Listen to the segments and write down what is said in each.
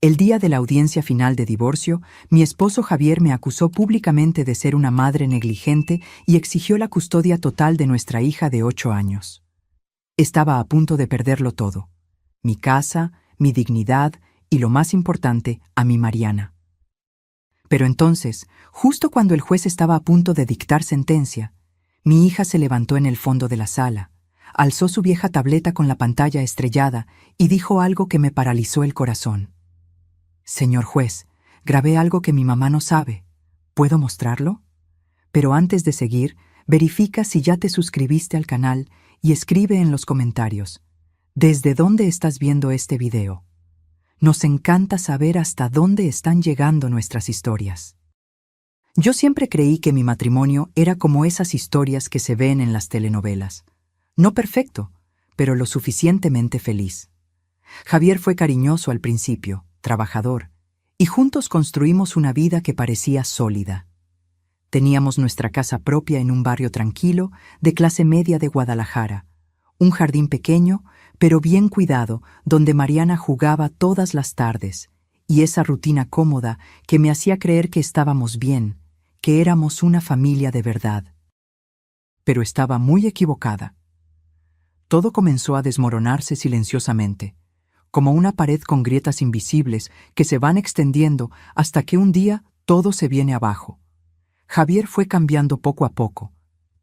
El día de la audiencia final de divorcio, mi esposo Javier me acusó públicamente de ser una madre negligente y exigió la custodia total de nuestra hija de 8 años. Estaba a punto de perderlo todo: mi casa, mi dignidad y, lo más importante, a mi Mariana. Pero entonces, justo cuando el juez estaba a punto de dictar sentencia, mi hija se levantó en el fondo de la sala, alzó su vieja tableta con la pantalla estrellada y dijo algo que me paralizó el corazón. «Señor juez, grabé algo que mi mamá no sabe. ¿Puedo mostrarlo? Pero antes de seguir, verifica si ya te suscribiste al canal y escribe en los comentarios: ¿desde dónde estás viendo este video? Nos encanta saber hasta dónde están llegando nuestras historias». Yo siempre creí que mi matrimonio era como esas historias que se ven en las telenovelas. No perfecto, pero lo suficientemente feliz. Javier fue cariñoso al principio, trabajador, y juntos construimos una vida que parecía sólida. Teníamos nuestra casa propia en un barrio tranquilo, de clase media de Guadalajara, un jardín pequeño, pero bien cuidado, donde Mariana jugaba todas las tardes, y esa rutina cómoda que me hacía creer que estábamos bien, que éramos una familia de verdad. Pero estaba muy equivocada. Todo comenzó a desmoronarse silenciosamente, como una pared con grietas invisibles que se van extendiendo hasta que un día todo se viene abajo. Javier fue cambiando poco a poco,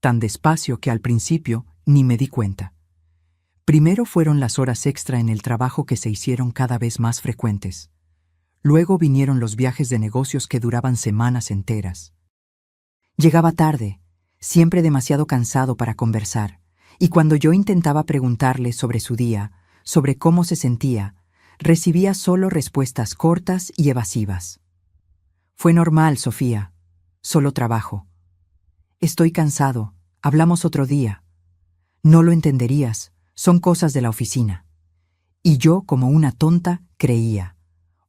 tan despacio que al principio ni me di cuenta. Primero fueron las horas extra en el trabajo que se hicieron cada vez más frecuentes. Luego vinieron los viajes de negocios que duraban semanas enteras. Llegaba tarde, siempre demasiado cansado para conversar, y cuando yo intentaba preguntarle sobre su día, sobre cómo se sentía, recibía solo respuestas cortas y evasivas. «Fue normal, Sofía. Solo trabajo. Estoy cansado. Hablamos otro día. No lo entenderías. Son cosas de la oficina». Y yo, como una tonta, creía.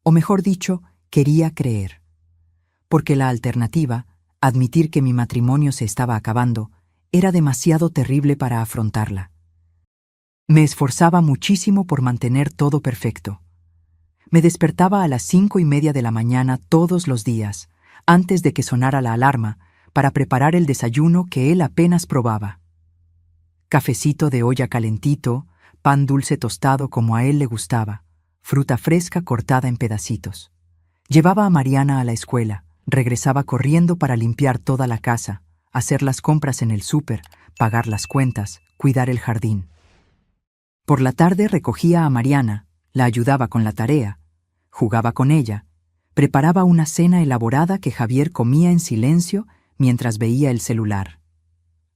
O mejor dicho, quería creer. Porque la alternativa, admitir que mi matrimonio se estaba acabando, era demasiado terrible para afrontarla. Me esforzaba muchísimo por mantener todo perfecto. Me despertaba a las 5:30 de la mañana todos los días, antes de que sonara la alarma, para preparar el desayuno que él apenas probaba. Cafecito de olla calentito, pan dulce tostado como a él le gustaba, fruta fresca cortada en pedacitos. Llevaba a Mariana a la escuela, regresaba corriendo para limpiar toda la casa, hacer las compras en el súper, pagar las cuentas, cuidar el jardín. Por la tarde recogía a Mariana, la ayudaba con la tarea, jugaba con ella, preparaba una cena elaborada que Javier comía en silencio mientras veía el celular.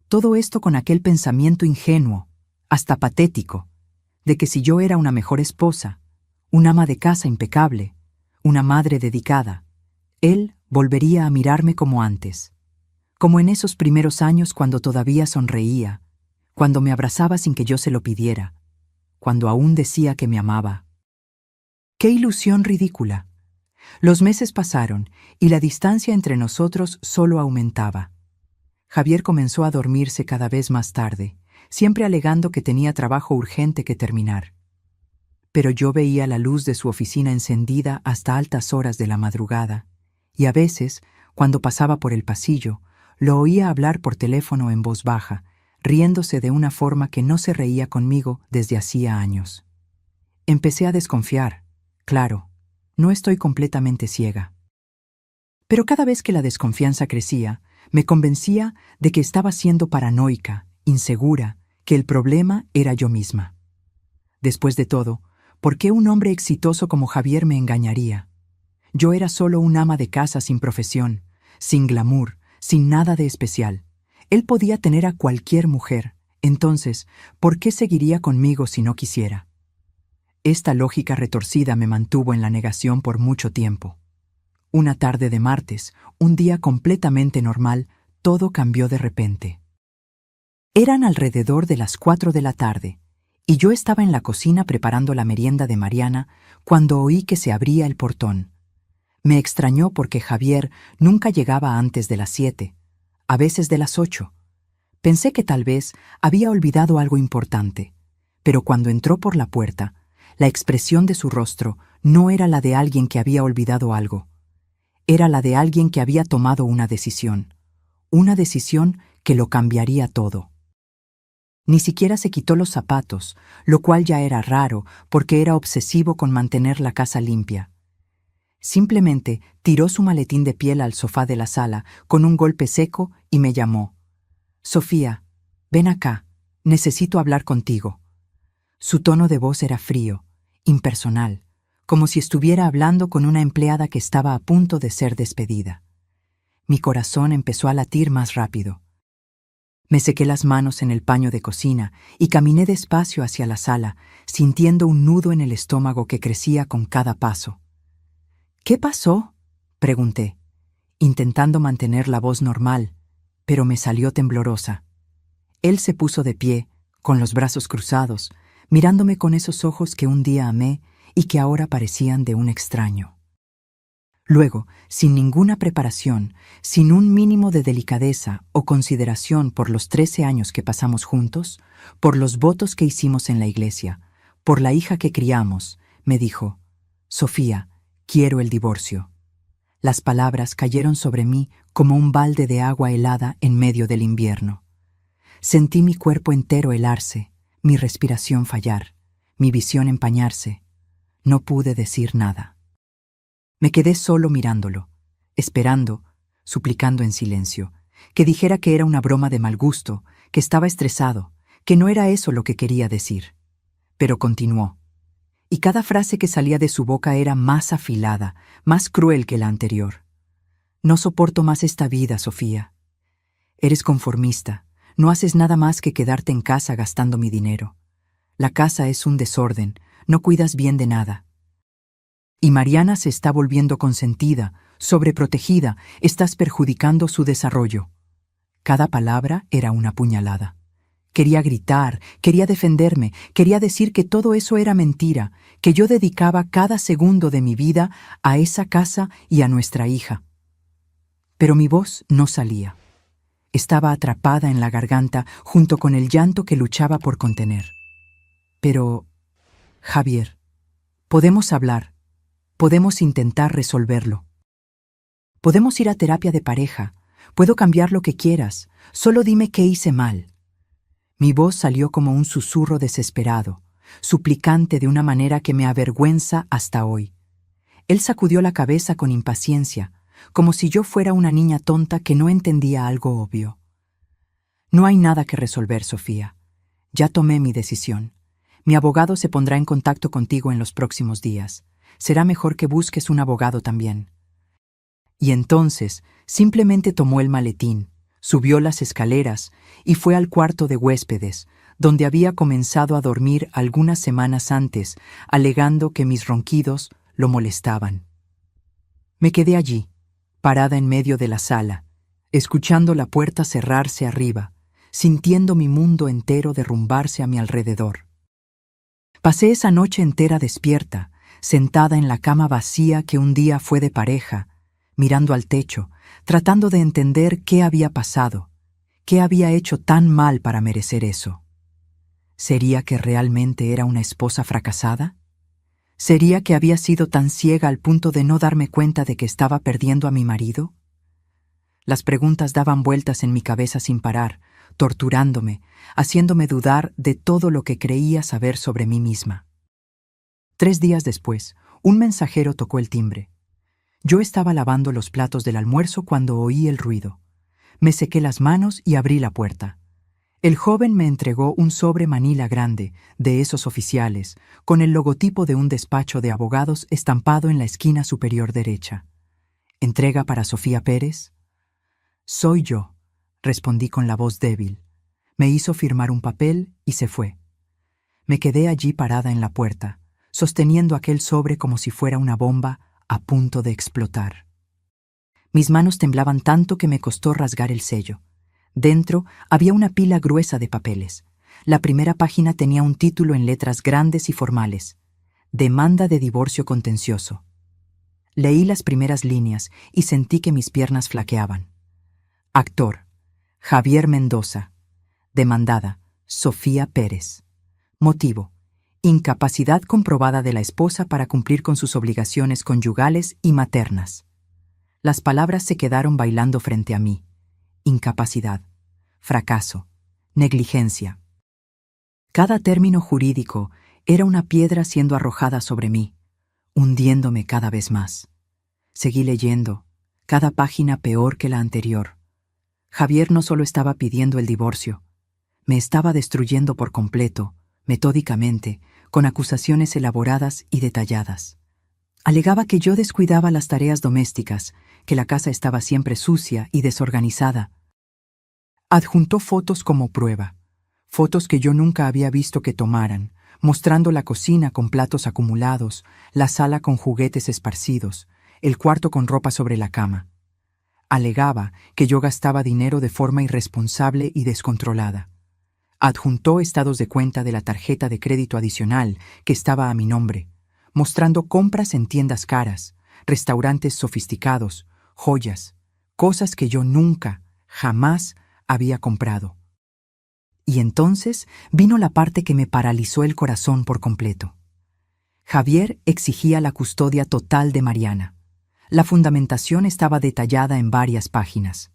Todo esto con aquel pensamiento ingenuo, hasta patético, de que si yo era una mejor esposa, una ama de casa impecable, una madre dedicada, él volvería a mirarme como antes, como en esos primeros años cuando todavía sonreía, cuando me abrazaba sin que yo se lo pidiera, cuando aún decía que me amaba. ¡Qué ilusión ridícula! Los meses pasaron y la distancia entre nosotros solo aumentaba. Javier comenzó a dormirse cada vez más tarde, siempre alegando que tenía trabajo urgente que terminar. Pero yo veía la luz de su oficina encendida hasta altas horas de la madrugada, y a veces, cuando pasaba por el pasillo, lo oía hablar por teléfono en voz baja, riéndose de una forma que no se reía conmigo desde hacía años. Empecé a desconfiar. Claro, no estoy completamente ciega. Pero cada vez que la desconfianza crecía, me convencía de que estaba siendo paranoica, insegura, que el problema era yo misma. Después de todo, ¿por qué un hombre exitoso como Javier me engañaría? Yo era solo un ama de casa sin profesión, sin glamour, sin nada de especial. Él podía tener a cualquier mujer. Entonces, ¿por qué seguiría conmigo si no quisiera? Esta lógica retorcida me mantuvo en la negación por mucho tiempo. Una tarde de martes, un día completamente normal, todo cambió de repente. Eran alrededor de las 4 de la tarde, y yo estaba en la cocina preparando la merienda de Mariana cuando oí que se abría el portón. Me extrañó porque Javier nunca llegaba antes de las 7, a veces de las 8. Pensé que tal vez había olvidado algo importante, pero cuando entró por la puerta, La expresión de su rostro no era la de alguien que había olvidado algo. Era la de alguien que había tomado una decisión que lo cambiaría todo. Ni siquiera se quitó los zapatos, lo cual ya era raro porque era obsesivo con mantener la casa limpia. Simplemente tiró su maletín de piel al sofá de la sala con un golpe seco y me llamó. «Sofía, ven acá, necesito hablar contigo». Su tono de voz era frío, impersonal, como si estuviera hablando con una empleada que estaba a punto de ser despedida. Mi corazón empezó a latir más rápido. Me sequé las manos en el paño de cocina y caminé despacio hacia la sala, sintiendo un nudo en el estómago que crecía con cada paso. «¿Qué pasó?», pregunté, intentando mantener la voz normal, pero me salió temblorosa. Él se puso de pie, con los brazos cruzados, mirándome con esos ojos que un día amé y que ahora parecían de un extraño. Luego, sin ninguna preparación, sin un mínimo de delicadeza o consideración por los 13 años que pasamos juntos, por los votos que hicimos en la iglesia, por la hija que criamos, me dijo: «Sofía, quiero el divorcio». Las palabras cayeron sobre mí como un balde de agua helada en medio del invierno. Sentí mi cuerpo entero helarse, mi respiración fallar, mi visión empañarse. No pude decir nada. Me quedé solo mirándolo, esperando, suplicando en silencio, que dijera que era una broma de mal gusto, que estaba estresado, que no era eso lo que quería decir. Pero continuó, y cada frase que salía de su boca era más afilada, más cruel que la anterior. «No soporto más esta vida, Sofía. Eres conformista, no haces nada más que quedarte en casa gastando mi dinero. La casa es un desorden, no cuidas bien de nada. Y Mariana se está volviendo consentida, sobreprotegida, estás perjudicando su desarrollo». Cada palabra era una puñalada. Quería gritar, quería defenderme, quería decir que todo eso era mentira, que yo dedicaba cada segundo de mi vida a esa casa y a nuestra hija. Pero mi voz no salía. Estaba atrapada en la garganta junto con el llanto que luchaba por contener. «Pero, Javier, podemos hablar. Podemos intentar resolverlo. Podemos ir a terapia de pareja. Puedo cambiar lo que quieras. Solo dime qué hice mal». Mi voz salió como un susurro desesperado, suplicante de una manera que me avergüenza hasta hoy. Él sacudió la cabeza con impaciencia, como si yo fuera una niña tonta que no entendía algo obvio. «No hay nada que resolver, Sofía. Ya tomé mi decisión. Mi abogado se pondrá en contacto contigo en los próximos días. Será mejor que busques un abogado también». Y entonces simplemente tomó el maletín, subió las escaleras y fue al cuarto de huéspedes, donde había comenzado a dormir algunas semanas antes, alegando que mis ronquidos lo molestaban. Me quedé allí, parada en medio de la sala, escuchando la puerta cerrarse arriba, sintiendo mi mundo entero derrumbarse a mi alrededor. Pasé esa noche entera despierta, sentada en la cama vacía que un día fue de pareja, mirando al techo, tratando de entender qué había pasado, qué había hecho tan mal para merecer eso. ¿Sería que realmente era una esposa fracasada? ¿Sería que había sido tan ciega al punto de no darme cuenta de que estaba perdiendo a mi marido? Las preguntas daban vueltas en mi cabeza sin parar, torturándome, haciéndome dudar de todo lo que creía saber sobre mí misma. 3 días después, un mensajero tocó el timbre. Yo estaba lavando los platos del almuerzo cuando oí el ruido. Me sequé las manos y abrí la puerta. El joven me entregó un sobre manila grande, de esos oficiales, con el logotipo de un despacho de abogados estampado en la esquina superior derecha. «¿Entrega para Sofía Pérez?» «Soy yo», respondí con la voz débil. Me hizo firmar un papel y se fue. Me quedé allí parada en la puerta, sosteniendo aquel sobre como si fuera una bomba a punto de explotar. Mis manos temblaban tanto que me costó rasgar el sello. Dentro había una pila gruesa de papeles. La primera página tenía un título en letras grandes y formales: «Demanda de divorcio contencioso». Leí las primeras líneas y sentí que mis piernas flaqueaban. Actor: Javier Mendoza. Demandada: Sofía Pérez. Motivo: Incapacidad comprobada de la esposa para cumplir con sus obligaciones conyugales y maternas. Las palabras se quedaron bailando frente a mí. Incapacidad, fracaso, negligencia. Cada término jurídico era una piedra siendo arrojada sobre mí, hundiéndome cada vez más. Seguí leyendo, cada página peor que la anterior. Javier no solo estaba pidiendo el divorcio, me estaba destruyendo por completo, metódicamente, con acusaciones elaboradas y detalladas. Alegaba que yo descuidaba las tareas domésticas, que la casa estaba siempre sucia y desorganizada. Adjuntó fotos como prueba, fotos que yo nunca había visto que tomaran, mostrando la cocina con platos acumulados, la sala con juguetes esparcidos, el cuarto con ropa sobre la cama. Alegaba que yo gastaba dinero de forma irresponsable y descontrolada. Adjuntó estados de cuenta de la tarjeta de crédito adicional que estaba a mi nombre, mostrando compras en tiendas caras, restaurantes sofisticados, joyas, cosas que yo nunca, jamás había comprado. Y entonces vino la parte que me paralizó el corazón por completo. Javier exigía la custodia total de Mariana. La fundamentación estaba detallada en varias páginas.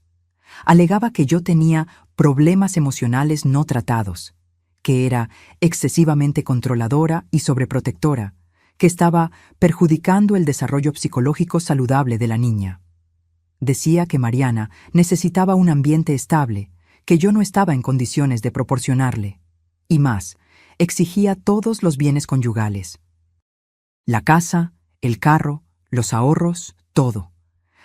Alegaba que yo tenía problemas emocionales no tratados, que era excesivamente controladora y sobreprotectora, que estaba perjudicando el desarrollo psicológico saludable de la niña. Decía que Mariana necesitaba un ambiente estable, que yo no estaba en condiciones de proporcionarle. Y más, exigía todos los bienes conyugales. La casa, el carro, los ahorros, todo.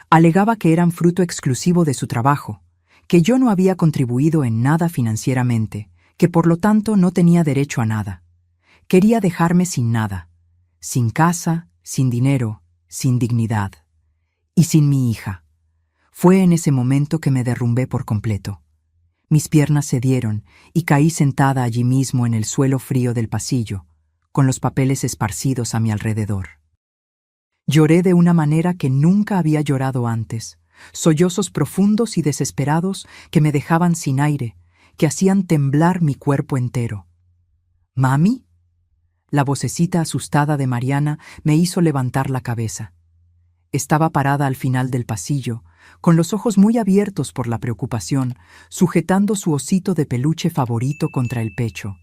Alegaba que eran fruto exclusivo de su trabajo, que yo no había contribuido en nada financieramente, que por lo tanto no tenía derecho a nada. Quería dejarme sin nada, sin casa, sin dinero, sin dignidad. Y sin mi hija. Fue en ese momento que me derrumbé por completo. Mis piernas cedieron y caí sentada allí mismo en el suelo frío del pasillo, con los papeles esparcidos a mi alrededor. Lloré de una manera que nunca había llorado antes, sollozos profundos y desesperados que me dejaban sin aire, que hacían temblar mi cuerpo entero. ¿Mami? La vocecita asustada de Mariana me hizo levantar la cabeza. Estaba parada al final del pasillo, con los ojos muy abiertos por la preocupación, sujetando su osito de peluche favorito contra el pecho.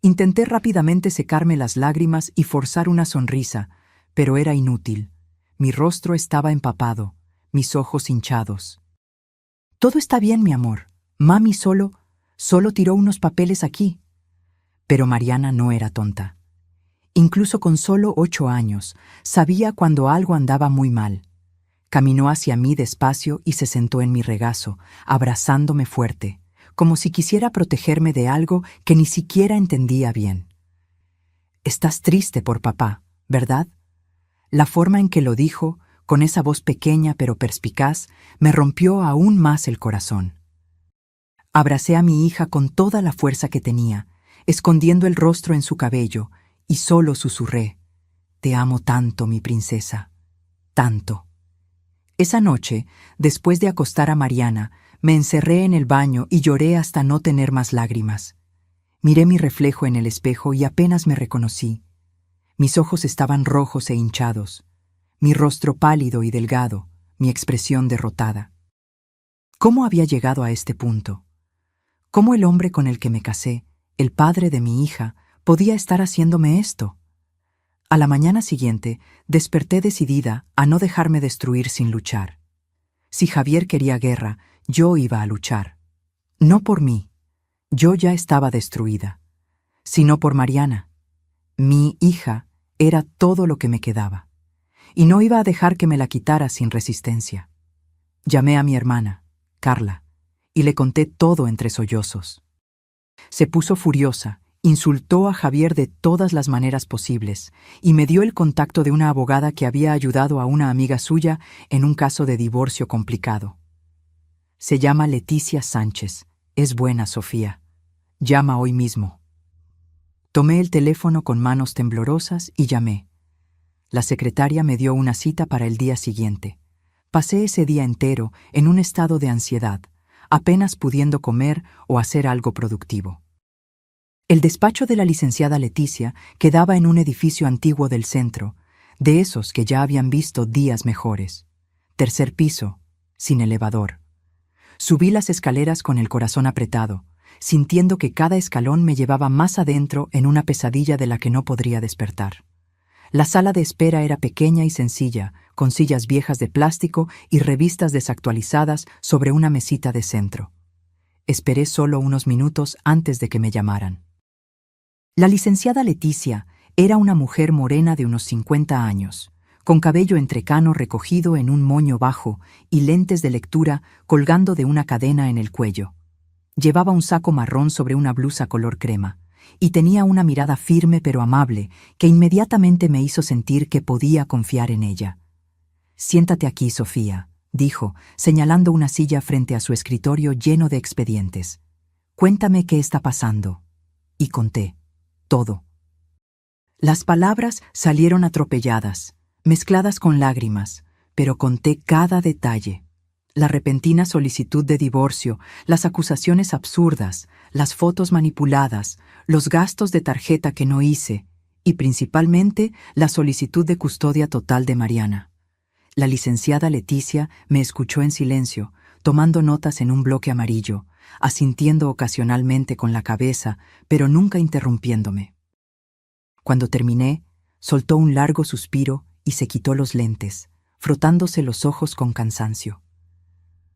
Intenté rápidamente secarme las lágrimas y forzar una sonrisa, pero era inútil. Mi rostro estaba empapado, mis ojos hinchados. «Todo está bien, mi amor. Mami solo tiró unos papeles aquí». Pero Mariana no era tonta. Incluso con solo 8 años, sabía cuando algo andaba muy mal. Caminó hacia mí despacio y se sentó en mi regazo, abrazándome fuerte, como si quisiera protegerme de algo que ni siquiera entendía bien. «Estás triste por papá, ¿verdad?». La forma en que lo dijo, con esa voz pequeña pero perspicaz, me rompió aún más el corazón. Abracé a mi hija con toda la fuerza que tenía, escondiendo el rostro en su cabello, y solo susurré: «Te amo tanto, mi princesa, tanto». Esa noche, después de acostar a Mariana, me encerré en el baño y lloré hasta no tener más lágrimas. Miré mi reflejo en el espejo y apenas me reconocí. Mis ojos estaban rojos e hinchados, mi rostro pálido y delgado, mi expresión derrotada. ¿Cómo había llegado a este punto? ¿Cómo el hombre con el que me casé, el padre de mi hija, podía estar haciéndome esto? A la mañana siguiente, desperté decidida a no dejarme destruir sin luchar. Si Javier quería guerra, yo iba a luchar. No por mí, yo ya estaba destruida, sino por Mariana. Mi hija era todo lo que me quedaba, y no iba a dejar que me la quitara sin resistencia. Llamé a mi hermana, Carla, y le conté todo entre sollozos. Se puso furiosa, insultó a Javier de todas las maneras posibles y me dio el contacto de una abogada que había ayudado a una amiga suya en un caso de divorcio complicado. Se llama Leticia Sánchez. Es buena, Sofía. Llama hoy mismo. Tomé el teléfono con manos temblorosas y llamé. La secretaria me dio una cita para el día siguiente. Pasé ese día entero en un estado de ansiedad, apenas pudiendo comer o hacer algo productivo. El despacho de la licenciada Leticia quedaba en un edificio antiguo del centro, de esos que ya habían visto días mejores. Tercer piso, sin elevador. Subí las escaleras con el corazón apretado, sintiendo que cada escalón me llevaba más adentro en una pesadilla de la que no podría despertar. La sala de espera era pequeña y sencilla, con sillas viejas de plástico y revistas desactualizadas sobre una mesita de centro. Esperé solo unos minutos antes de que me llamaran. La licenciada Leticia era una mujer morena de unos 50 años, con cabello entrecano recogido en un moño bajo y lentes de lectura colgando de una cadena en el cuello. Llevaba un saco marrón sobre una blusa color crema, y tenía una mirada firme pero amable que inmediatamente me hizo sentir que podía confiar en ella. «Siéntate aquí, Sofía», dijo, señalando una silla frente a su escritorio lleno de expedientes. «Cuéntame qué está pasando». Y conté. Todo. Las palabras salieron atropelladas, mezcladas con lágrimas, pero conté cada detalle. La repentina solicitud de divorcio, las acusaciones absurdas, las fotos manipuladas, los gastos de tarjeta que no hice, y principalmente la solicitud de custodia total de Mariana. La licenciada Leticia me escuchó en silencio, tomando notas en un bloque amarillo, asintiendo ocasionalmente con la cabeza, pero nunca interrumpiéndome. Cuando terminé, soltó un largo suspiro y se quitó los lentes, frotándose los ojos con cansancio.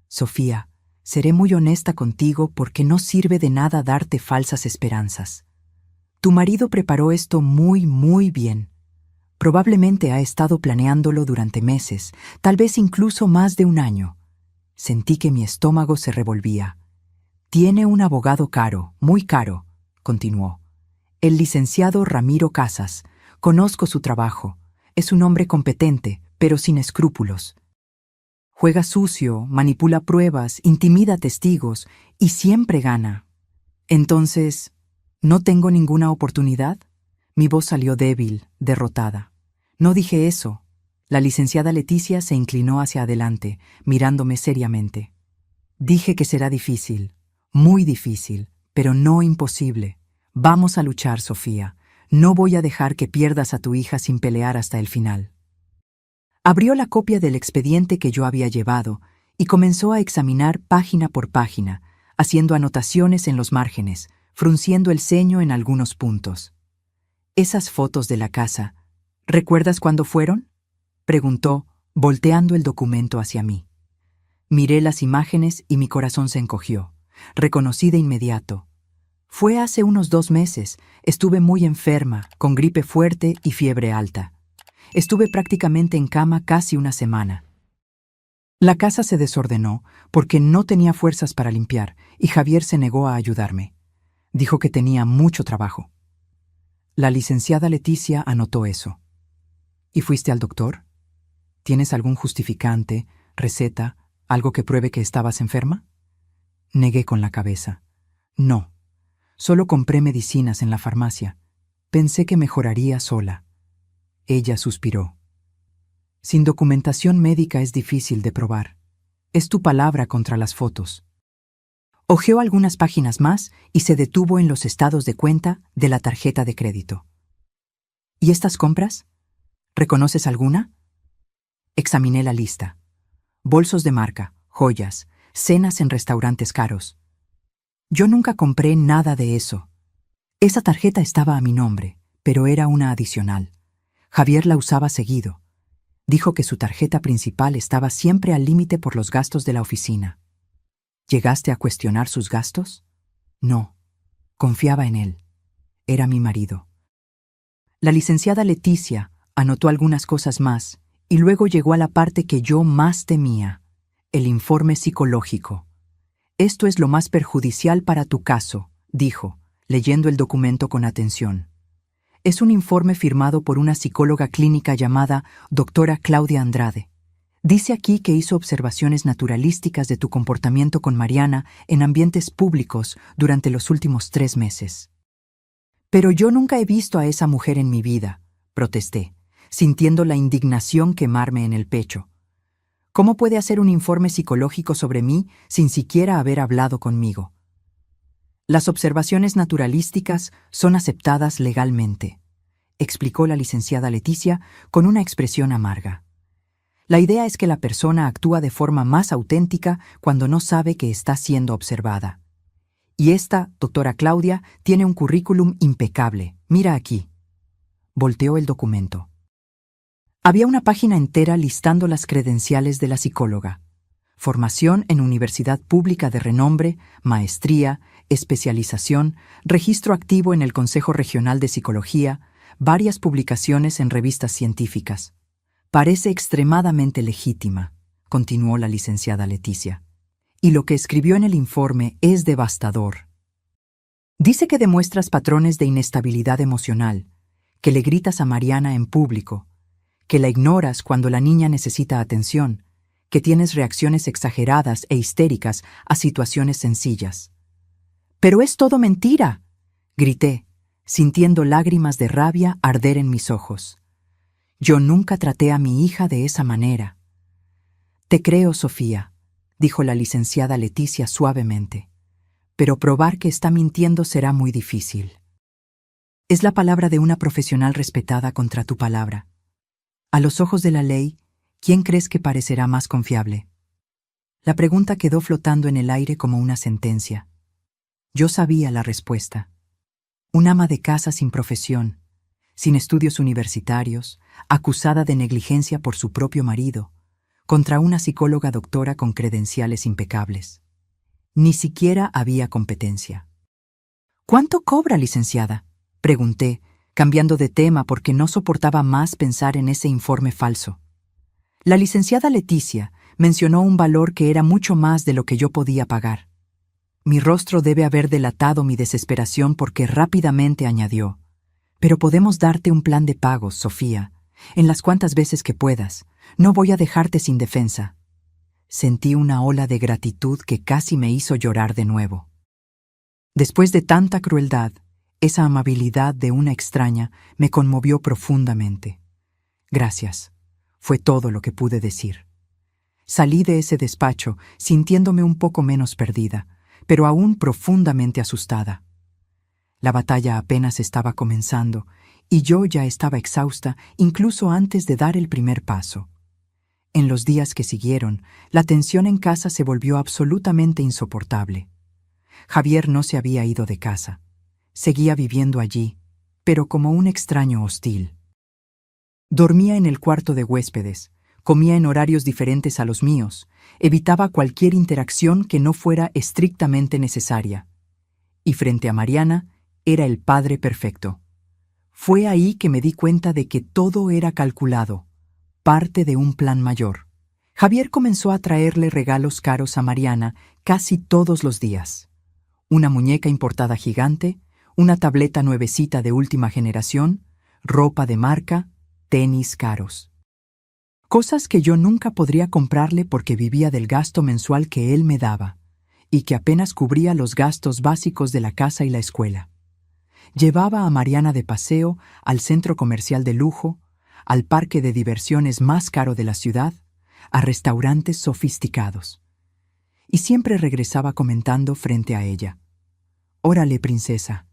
«Sofía, seré muy honesta contigo porque no sirve de nada darte falsas esperanzas. Tu marido preparó esto muy bien. Probablemente ha estado planeándolo durante meses, tal vez incluso más de un año». Sentí que mi estómago se revolvía. «Tiene un abogado caro, muy caro», continuó. «El licenciado Ramiro Casas. Conozco su trabajo. Es un hombre competente, pero sin escrúpulos. Juega sucio, manipula pruebas, intimida testigos y siempre gana. Entonces, ¿no tengo ninguna oportunidad?» Mi voz salió débil, derrotada. «No dije eso». La licenciada Leticia se inclinó hacia adelante, mirándome seriamente. «Dije que será difícil, muy difícil, pero no imposible. Vamos a luchar, Sofía. No voy a dejar que pierdas a tu hija sin pelear hasta el final». Abrió la copia del expediente que yo había llevado y comenzó a examinar página por página, haciendo anotaciones en los márgenes, frunciendo el ceño en algunos puntos. «Esas fotos de la casa, ¿recuerdas cuándo fueron?», preguntó, volteando el documento hacia mí. Miré las imágenes y mi corazón se encogió. Reconocí de inmediato. «Fue hace unos 2 meses. Estuve muy enferma, con gripe fuerte y fiebre alta. Estuve prácticamente en cama casi una semana. La casa se desordenó porque no tenía fuerzas para limpiar y Javier se negó a ayudarme. Dijo que tenía mucho trabajo». La licenciada Leticia anotó eso. «¿Y fuiste al doctor? ¿Tienes algún justificante, receta, algo que pruebe que estabas enferma?». Negué con la cabeza. «No. Solo compré medicinas en la farmacia. Pensé que mejoraría sola». Ella suspiró. «Sin documentación médica es difícil de probar. Es tu palabra contra las fotos». Hojeó algunas páginas más y se detuvo en los estados de cuenta de la tarjeta de crédito. «¿Y estas compras? ¿Reconoces alguna?». Examiné la lista. Bolsos de marca, joyas, cenas en restaurantes caros. Yo nunca compré nada de eso. Esa tarjeta estaba a mi nombre, pero era una adicional. Javier la usaba seguido. Dijo que su tarjeta principal estaba siempre al límite por los gastos de la oficina. ¿Llegaste a cuestionar sus gastos? No. Confiaba en él. Era mi marido. La licenciada Leticia anotó algunas cosas más y luego llegó a la parte que yo más temía, el informe psicológico. «Esto es lo más perjudicial para tu caso», dijo, leyendo el documento con atención. Es un informe firmado por una psicóloga clínica llamada doctora Claudia Andrade. Dice aquí que hizo observaciones naturalísticas de tu comportamiento con Mariana en ambientes públicos durante los últimos 3 meses. «Pero yo nunca he visto a esa mujer en mi vida», protesté, sintiendo la indignación quemarme en el pecho. «¿Cómo puede hacer un informe psicológico sobre mí sin siquiera haber hablado conmigo?». Las observaciones naturalísticas son aceptadas legalmente, explicó la licenciada Leticia con una expresión amarga. La idea es que la persona actúa de forma más auténtica cuando no sabe que está siendo observada. Y esta, doctora Claudia, tiene un currículum impecable. Mira aquí. Volteó el documento. Había una página entera listando las credenciales de la psicóloga. Formación en universidad pública de renombre, maestría, especialización, registro activo en el Consejo Regional de Psicología, varias publicaciones en revistas científicas. Parece extremadamente legítima, continuó la licenciada Leticia. Y lo que escribió en el informe es devastador. Dice que demuestras patrones de inestabilidad emocional, que le gritas a Mariana en público, que la ignoras cuando la niña necesita atención, que tienes reacciones exageradas e histéricas a situaciones sencillas. ¡Pero es todo mentira!, grité, sintiendo lágrimas de rabia arder en mis ojos. Yo nunca traté a mi hija de esa manera. Te creo, Sofía, dijo la licenciada Leticia suavemente, pero probar que está mintiendo será muy difícil. Es la palabra de una profesional respetada contra tu palabra. A los ojos de la ley, ¿quién crees que parecerá más confiable? La pregunta quedó flotando en el aire como una sentencia. Yo sabía la respuesta. Un ama de casa sin profesión, sin estudios universitarios, acusada de negligencia por su propio marido, contra una psicóloga doctora con credenciales impecables. Ni siquiera había competencia. ¿Cuánto cobra, licenciada?, pregunté, cambiando de tema porque no soportaba más pensar en ese informe falso. La licenciada Leticia mencionó un valor que era mucho más de lo que yo podía pagar. Mi rostro debe haber delatado mi desesperación porque rápidamente añadió: «Pero podemos darte un plan de pagos, Sofía, en las cuantas veces que puedas. No voy a dejarte sin defensa». Sentí una ola de gratitud que casi me hizo llorar de nuevo. Después de tanta crueldad, esa amabilidad de una extraña me conmovió profundamente. Gracias, fue todo lo que pude decir. Salí de ese despacho sintiéndome un poco menos perdida, pero aún profundamente asustada. La batalla apenas estaba comenzando y yo ya estaba exhausta incluso antes de dar el primer paso. En los días que siguieron, la tensión en casa se volvió absolutamente insoportable. Javier no se había ido de casa. Seguía viviendo allí, pero como un extraño hostil. Dormía en el cuarto de huéspedes, comía en horarios diferentes a los míos, evitaba cualquier interacción que no fuera estrictamente necesaria. Y frente a Mariana, era el padre perfecto. Fue ahí que me di cuenta de que todo era calculado, parte de un plan mayor. Javier comenzó a traerle regalos caros a Mariana casi todos los días. Una muñeca importada gigante, una tableta nuevecita de última generación, ropa de marca, tenis caros. Cosas que yo nunca podría comprarle porque vivía del gasto mensual que él me daba, y que apenas cubría los gastos básicos de la casa y la escuela. Llevaba a Mariana de paseo al centro comercial de lujo, al parque de diversiones más caro de la ciudad, a restaurantes sofisticados. Y siempre regresaba comentando frente a ella: «Órale, princesa,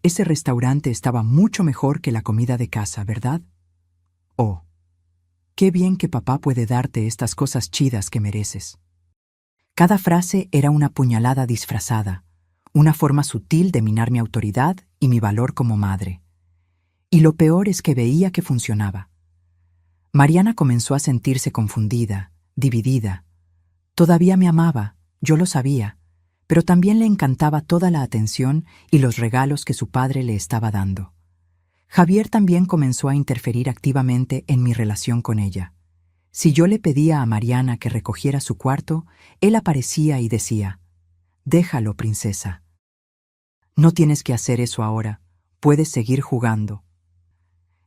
ese restaurante estaba mucho mejor que la comida de casa, ¿verdad? Oh, qué bien que papá puede darte estas cosas chidas que mereces». Cada frase era una puñalada disfrazada, una forma sutil de minar mi autoridad y mi valor como madre. Y lo peor es que veía que funcionaba. Mariana comenzó a sentirse confundida, dividida. Todavía me amaba, yo lo sabía, pero también le encantaba toda la atención y los regalos que su padre le estaba dando. Javier también comenzó a interferir activamente en mi relación con ella. Si yo le pedía a Mariana que recogiera su cuarto, él aparecía y decía: «Déjalo, princesa. No tienes que hacer eso ahora, puedes seguir jugando».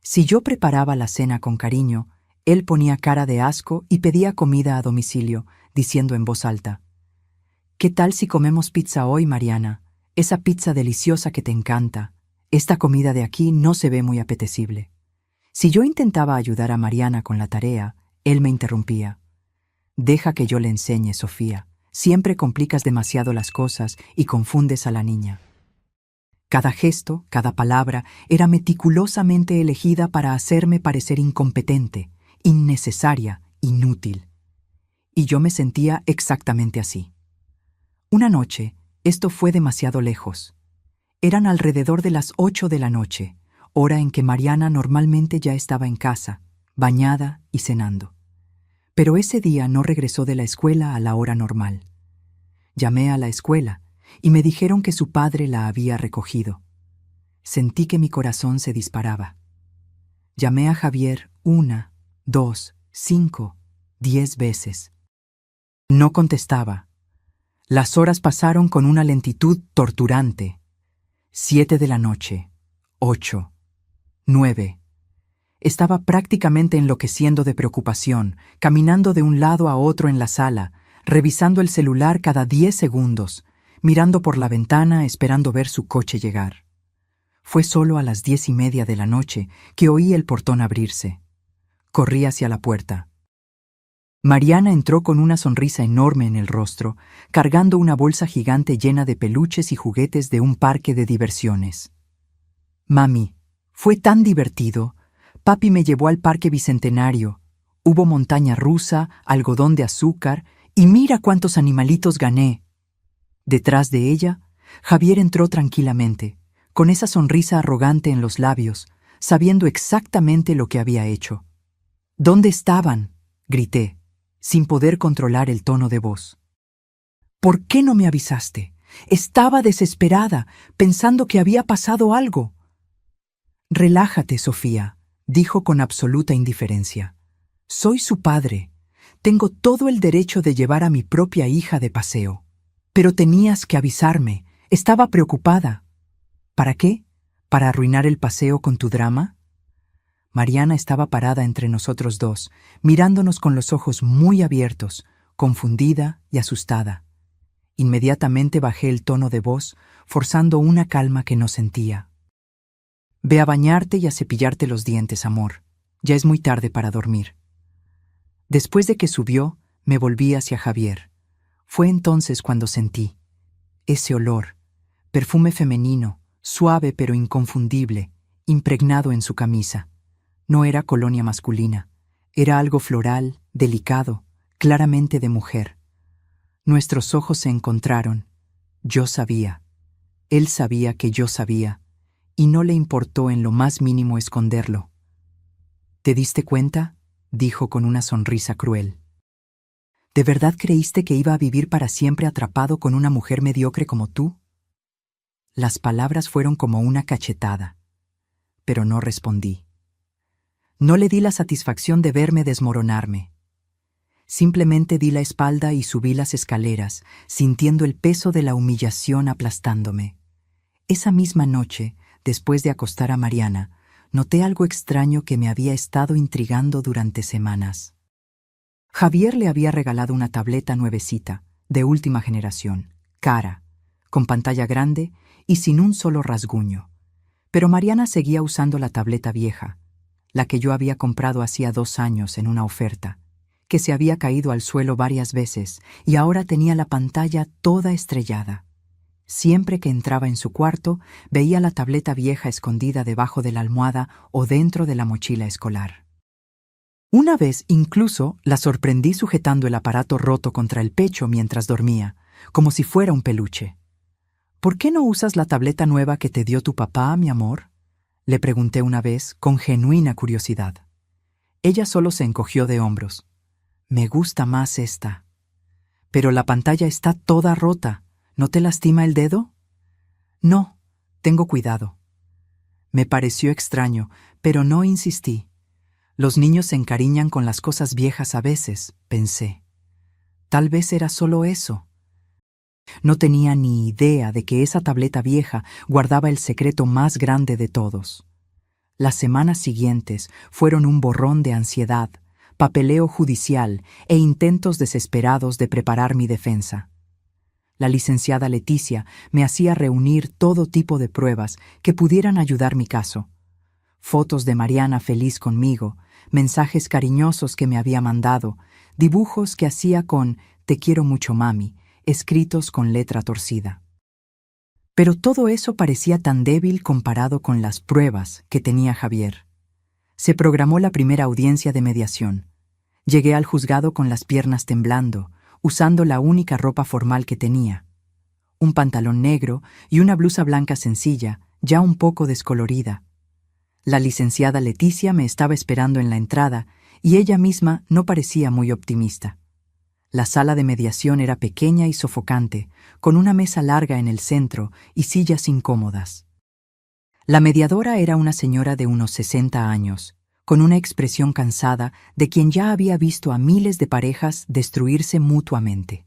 Si yo preparaba la cena con cariño, él ponía cara de asco y pedía comida a domicilio, diciendo en voz alta: «¿Qué tal si comemos pizza hoy, Mariana? Esa pizza deliciosa que te encanta. Esta comida de aquí no se ve muy apetecible». Si yo intentaba ayudar a Mariana con la tarea, él me interrumpía: «Deja que yo le enseñe, Sofía. Siempre complicas demasiado las cosas y confundes a la niña». Cada gesto, cada palabra era meticulosamente elegida para hacerme parecer incompetente, innecesaria, inútil. Y yo me sentía exactamente así. Una noche, esto fue demasiado lejos. Eran alrededor de las 8 de la noche, hora en que Mariana normalmente ya estaba en casa, bañada y cenando. Pero ese día no regresó de la escuela a la hora normal. Llamé a la escuela y me dijeron que su padre la había recogido. Sentí que mi corazón se disparaba. Llamé a Javier 1, 2, 5, 10 veces. No contestaba. Las horas pasaron con una lentitud torturante. 7 de la noche, 8, 9. Estaba prácticamente enloqueciendo de preocupación, caminando de un lado a otro en la sala, revisando el celular cada 10 segundos, mirando por la ventana esperando ver su coche llegar. Fue solo a las 10:30 de la noche que oí el portón abrirse. Corrí hacia la puerta. Mariana entró con una sonrisa enorme en el rostro, cargando una bolsa gigante llena de peluches y juguetes de un parque de diversiones. Mami, fue tan divertido. Papi me llevó al parque bicentenario. Hubo montaña rusa, algodón de azúcar, y mira cuántos animalitos gané. Detrás de ella, Javier entró tranquilamente, con esa sonrisa arrogante en los labios, sabiendo exactamente lo que había hecho. ¿Dónde estaban?, grité, sin poder controlar el tono de voz. ¿Por qué no me avisaste? Estaba desesperada, pensando que había pasado algo. Relájate, Sofía, dijo con absoluta indiferencia. Soy su padre. Tengo todo el derecho de llevar a mi propia hija de paseo. Pero tenías que avisarme. Estaba preocupada. ¿Para qué? ¿Para arruinar el paseo con tu drama? Mariana estaba parada entre nosotros dos, mirándonos con los ojos muy abiertos, confundida y asustada. Inmediatamente bajé el tono de voz, forzando una calma que no sentía. Ve a bañarte y a cepillarte los dientes, amor. Ya es muy tarde para dormir. Después de que subió, me volví hacia Javier. Fue entonces cuando sentí ese olor, perfume femenino, suave pero inconfundible, impregnado en su camisa. No era colonia masculina, era algo floral, delicado, claramente de mujer. Nuestros ojos se encontraron. Yo sabía. Él sabía que yo sabía, y no le importó en lo más mínimo esconderlo. ¿Te diste cuenta?, dijo con una sonrisa cruel. ¿De verdad creíste que iba a vivir para siempre atrapado con una mujer mediocre como tú? Las palabras fueron como una cachetada, pero no respondí. No le di la satisfacción de verme desmoronarme. Simplemente di la espalda y subí las escaleras, sintiendo el peso de la humillación aplastándome. Esa misma noche, después de acostar a Mariana, noté algo extraño que me había estado intrigando durante semanas. Javier le había regalado una tableta nuevecita, de última generación, cara, con pantalla grande y sin un solo rasguño. Pero Mariana seguía usando la tableta vieja, la que yo había comprado hacía 2 años en una oferta, que se había caído al suelo varias veces y ahora tenía la pantalla toda estrellada. Siempre que entraba en su cuarto, veía la tableta vieja escondida debajo de la almohada o dentro de la mochila escolar. Una vez incluso la sorprendí sujetando el aparato roto contra el pecho mientras dormía, como si fuera un peluche. ¿Por qué no usas la tableta nueva que te dio tu papá, mi amor?, le pregunté una vez con genuina curiosidad. Ella solo se encogió de hombros. Me gusta más esta. Pero la pantalla está toda rota. ¿No te lastima el dedo? No, tengo cuidado. Me pareció extraño, pero no insistí. Los niños se encariñan con las cosas viejas a veces, pensé. Tal vez era solo eso. No tenía ni idea de que esa tableta vieja guardaba el secreto más grande de todos. Las semanas siguientes fueron un borrón de ansiedad, papeleo judicial e intentos desesperados de preparar mi defensa. La licenciada Leticia me hacía reunir todo tipo de pruebas que pudieran ayudar mi caso. Fotos de Mariana feliz conmigo, mensajes cariñosos que me había mandado, dibujos que hacía con «Te quiero mucho, mami», escritos con letra torcida. Pero todo eso parecía tan débil comparado con las pruebas que tenía Javier. Se programó la primera audiencia de mediación. Llegué al juzgado con las piernas temblando, usando la única ropa formal que tenía. Un pantalón negro y una blusa blanca sencilla, ya un poco descolorida. La licenciada Leticia me estaba esperando en la entrada y ella misma no parecía muy optimista. La sala de mediación era pequeña y sofocante, con una mesa larga en el centro y sillas incómodas. La mediadora era una señora de unos 60 años, con una expresión cansada de quien ya había visto a miles de parejas destruirse mutuamente.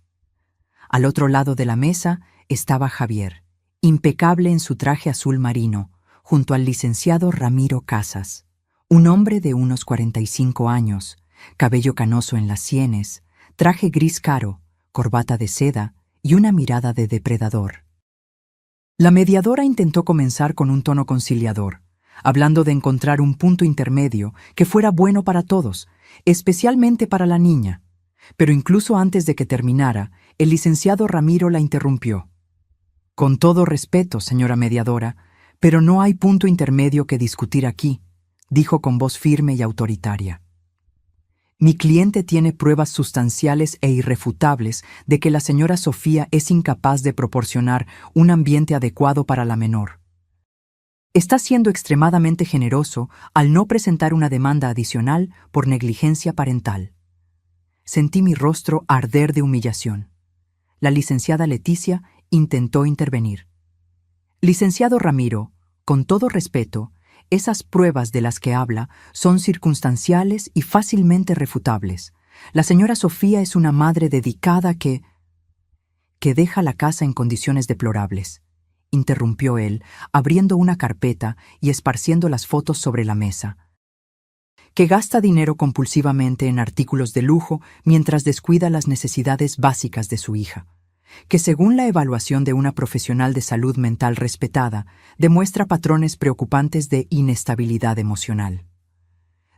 Al otro lado de la mesa estaba Javier, impecable en su traje azul marino, junto al licenciado Ramiro Casas, un hombre de unos 45 años, cabello canoso en las sienes, traje gris claro, corbata de seda y una mirada de depredador. La mediadora intentó comenzar con un tono conciliador, hablando de encontrar un punto intermedio que fuera bueno para todos, especialmente para la niña. Pero incluso antes de que terminara, el licenciado Ramiro la interrumpió. Con todo respeto, señora mediadora, pero no hay punto intermedio que discutir aquí, dijo con voz firme y autoritaria. Mi cliente tiene pruebas sustanciales e irrefutables de que la señora Sofía es incapaz de proporcionar un ambiente adecuado para la menor. Está siendo extremadamente generoso al no presentar una demanda adicional por negligencia parental. Sentí mi rostro arder de humillación. La licenciada Leticia intentó intervenir. Licenciado Ramiro, con todo respeto, esas pruebas de las que habla son circunstanciales y fácilmente refutables. La señora Sofía es una madre dedicada que deja la casa en condiciones deplorables, interrumpió él, abriendo una carpeta y esparciendo las fotos sobre la mesa. Que gasta dinero compulsivamente en artículos de lujo mientras descuida las necesidades básicas de su hija. Que según la evaluación de una profesional de salud mental respetada, demuestra patrones preocupantes de inestabilidad emocional.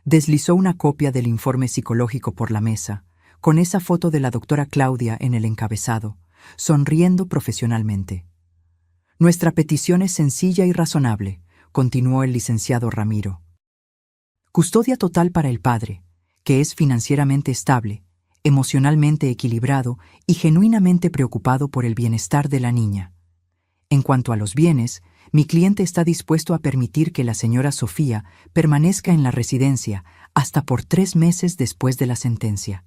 Deslizó una copia del informe psicológico por la mesa, con esa foto de la doctora Claudia en el encabezado, sonriendo profesionalmente. Nuestra petición es sencilla y razonable, continuó el licenciado Ramiro. Custodia total para el padre, que es financieramente estable, emocionalmente equilibrado y genuinamente preocupado por el bienestar de la niña. En cuanto a los bienes, mi cliente está dispuesto a permitir que la señora Sofía permanezca en la residencia hasta por 3 meses después de la sentencia,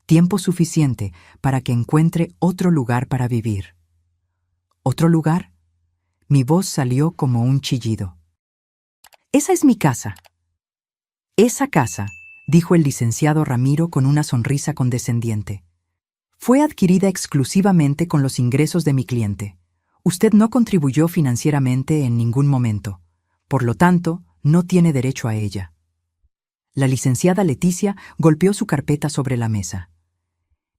tiempo suficiente para que encuentre otro lugar para vivir. ¿Otro lugar? Mi voz salió como un chillido. Esa es mi casa. Esa casa, dijo el licenciado Ramiro con una sonrisa condescendiente, fue adquirida exclusivamente con los ingresos de mi cliente. Usted no contribuyó financieramente en ningún momento. Por lo tanto, no tiene derecho a ella. La licenciada Leticia golpeó su carpeta sobre la mesa.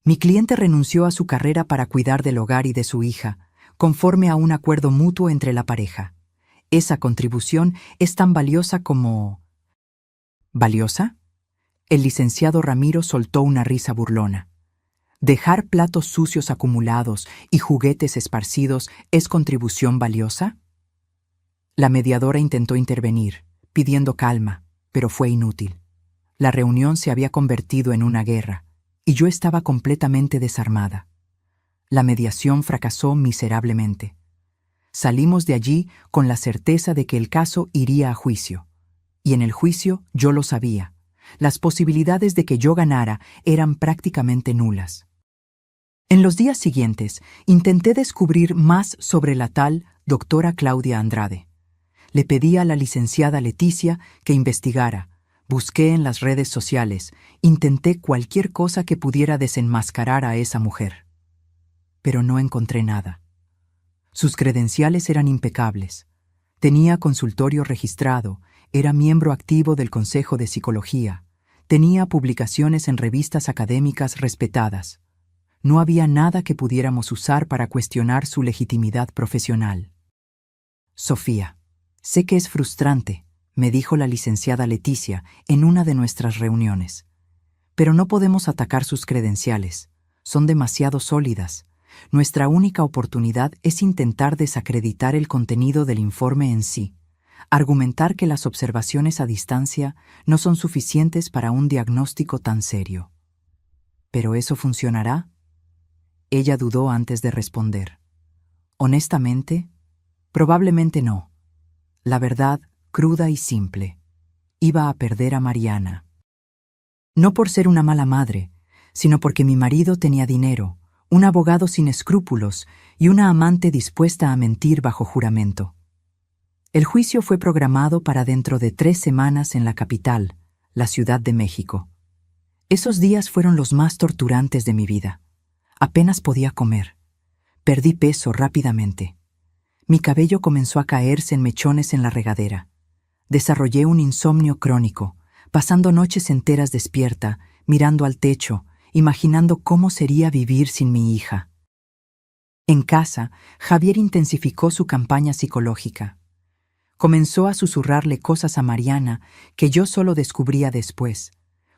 Mi cliente renunció a su carrera para cuidar del hogar y de su hija, conforme a un acuerdo mutuo entre la pareja. Esa contribución es tan valiosa como... ¿Valiosa? El licenciado Ramiro soltó una risa burlona. ¿Dejar platos sucios acumulados y juguetes esparcidos es contribución valiosa? La mediadora intentó intervenir, pidiendo calma, pero fue inútil. La reunión se había convertido en una guerra, y yo estaba completamente desarmada. La mediación fracasó miserablemente. Salimos de allí con la certeza de que el caso iría a juicio. Y en el juicio yo lo sabía. Las posibilidades de que yo ganara eran prácticamente nulas. En los días siguientes, intenté descubrir más sobre la tal doctora Claudia Andrade. Le pedí a la licenciada Leticia que investigara, busqué en las redes sociales, intenté cualquier cosa que pudiera desenmascarar a esa mujer. Pero no encontré nada. Sus credenciales eran impecables. Tenía consultorio registrado, era miembro activo del Consejo de Psicología, tenía publicaciones en revistas académicas respetadas. No había nada que pudiéramos usar para cuestionar su legitimidad profesional. Sofía, sé que es frustrante, me dijo la licenciada Leticia en una de nuestras reuniones. Pero no podemos atacar sus credenciales. Son demasiado sólidas. nuestra única oportunidad es intentar desacreditar el contenido del informe en sí, argumentar que las observaciones a distancia no son suficientes para un diagnóstico tan serio. ¿Pero eso funcionará? Ella dudó antes de responder. Honestamente, probablemente no. La verdad, cruda y simple, iba a perder a Mariana. No por ser una mala madre, sino porque mi marido tenía dinero, un abogado sin escrúpulos y una amante dispuesta a mentir bajo juramento. El juicio fue programado para dentro de 3 semanas en la capital, la Ciudad de México. Esos días fueron los más torturantes de mi vida. Apenas podía comer. Perdí peso rápidamente. Mi cabello comenzó a caerse en mechones en la regadera. Desarrollé un insomnio crónico, pasando noches enteras despierta, mirando al techo, imaginando cómo sería vivir sin mi hija. En casa, Javier intensificó su campaña psicológica. Comenzó a susurrarle cosas a Mariana que yo solo descubría después,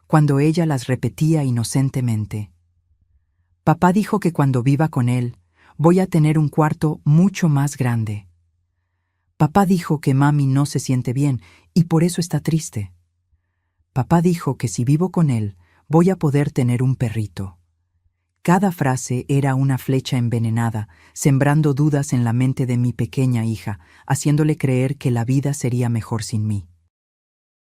cuando ella las repetía inocentemente. Papá dijo que cuando viva con él, voy a tener un cuarto mucho más grande. Papá dijo que mami no se siente bien y por eso está triste. Papá dijo que si vivo con él, voy a poder tener un perrito. Cada frase era una flecha envenenada, sembrando dudas en la mente de mi pequeña hija, haciéndole creer que la vida sería mejor sin mí.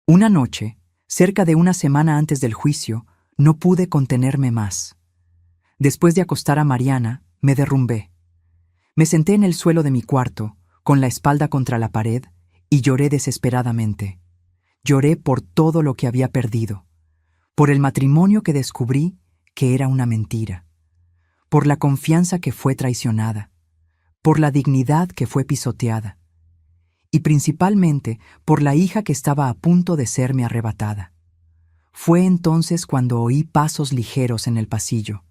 Una noche, cerca de una semana antes del juicio, no pude contenerme más. Después de acostar a Mariana, me derrumbé. Me senté en el suelo de mi cuarto, con la espalda contra la pared, y lloré desesperadamente. Lloré por todo lo que había perdido, por el matrimonio que descubrí que era una mentira, por la confianza que fue traicionada, por la dignidad que fue pisoteada, y principalmente por la hija que estaba a punto de serme arrebatada. Fue entonces cuando oí pasos ligeros en el pasillo.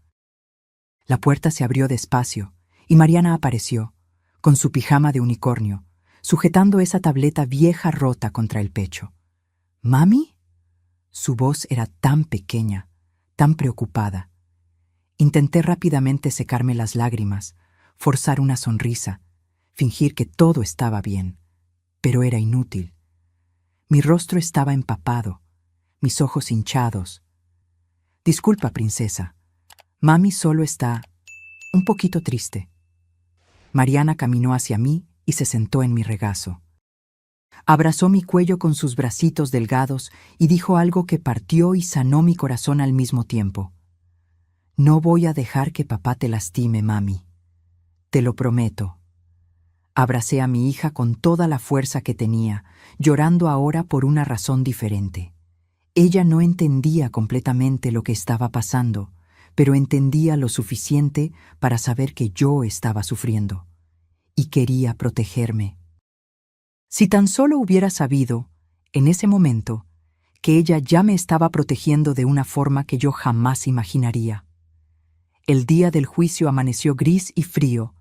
La puerta se abrió despacio y Mariana apareció, con su pijama de unicornio, sujetando esa tableta vieja rota contra el pecho. ¿Mami? Su voz era tan pequeña, tan preocupada. Intenté rápidamente secarme las lágrimas, forzar una sonrisa, fingir que todo estaba bien, pero era inútil. Mi rostro estaba empapado, mis ojos hinchados. Disculpa, princesa. Mami solo está un poquito triste. Mariana caminó hacia mí y se sentó en mi regazo. Abrazó mi cuello con sus bracitos delgados y dijo algo que partió y sanó mi corazón al mismo tiempo. No voy a dejar que papá te lastime, mami. Te lo prometo. Abracé a mi hija con toda la fuerza que tenía, llorando ahora por una razón diferente. Ella no entendía completamente lo que estaba pasando, pero entendía lo suficiente para saber que yo estaba sufriendo, y quería protegerme. Si tan solo hubiera sabido, en ese momento, que ella ya me estaba protegiendo de una forma que yo jamás imaginaría. El día del juicio amaneció gris y frío,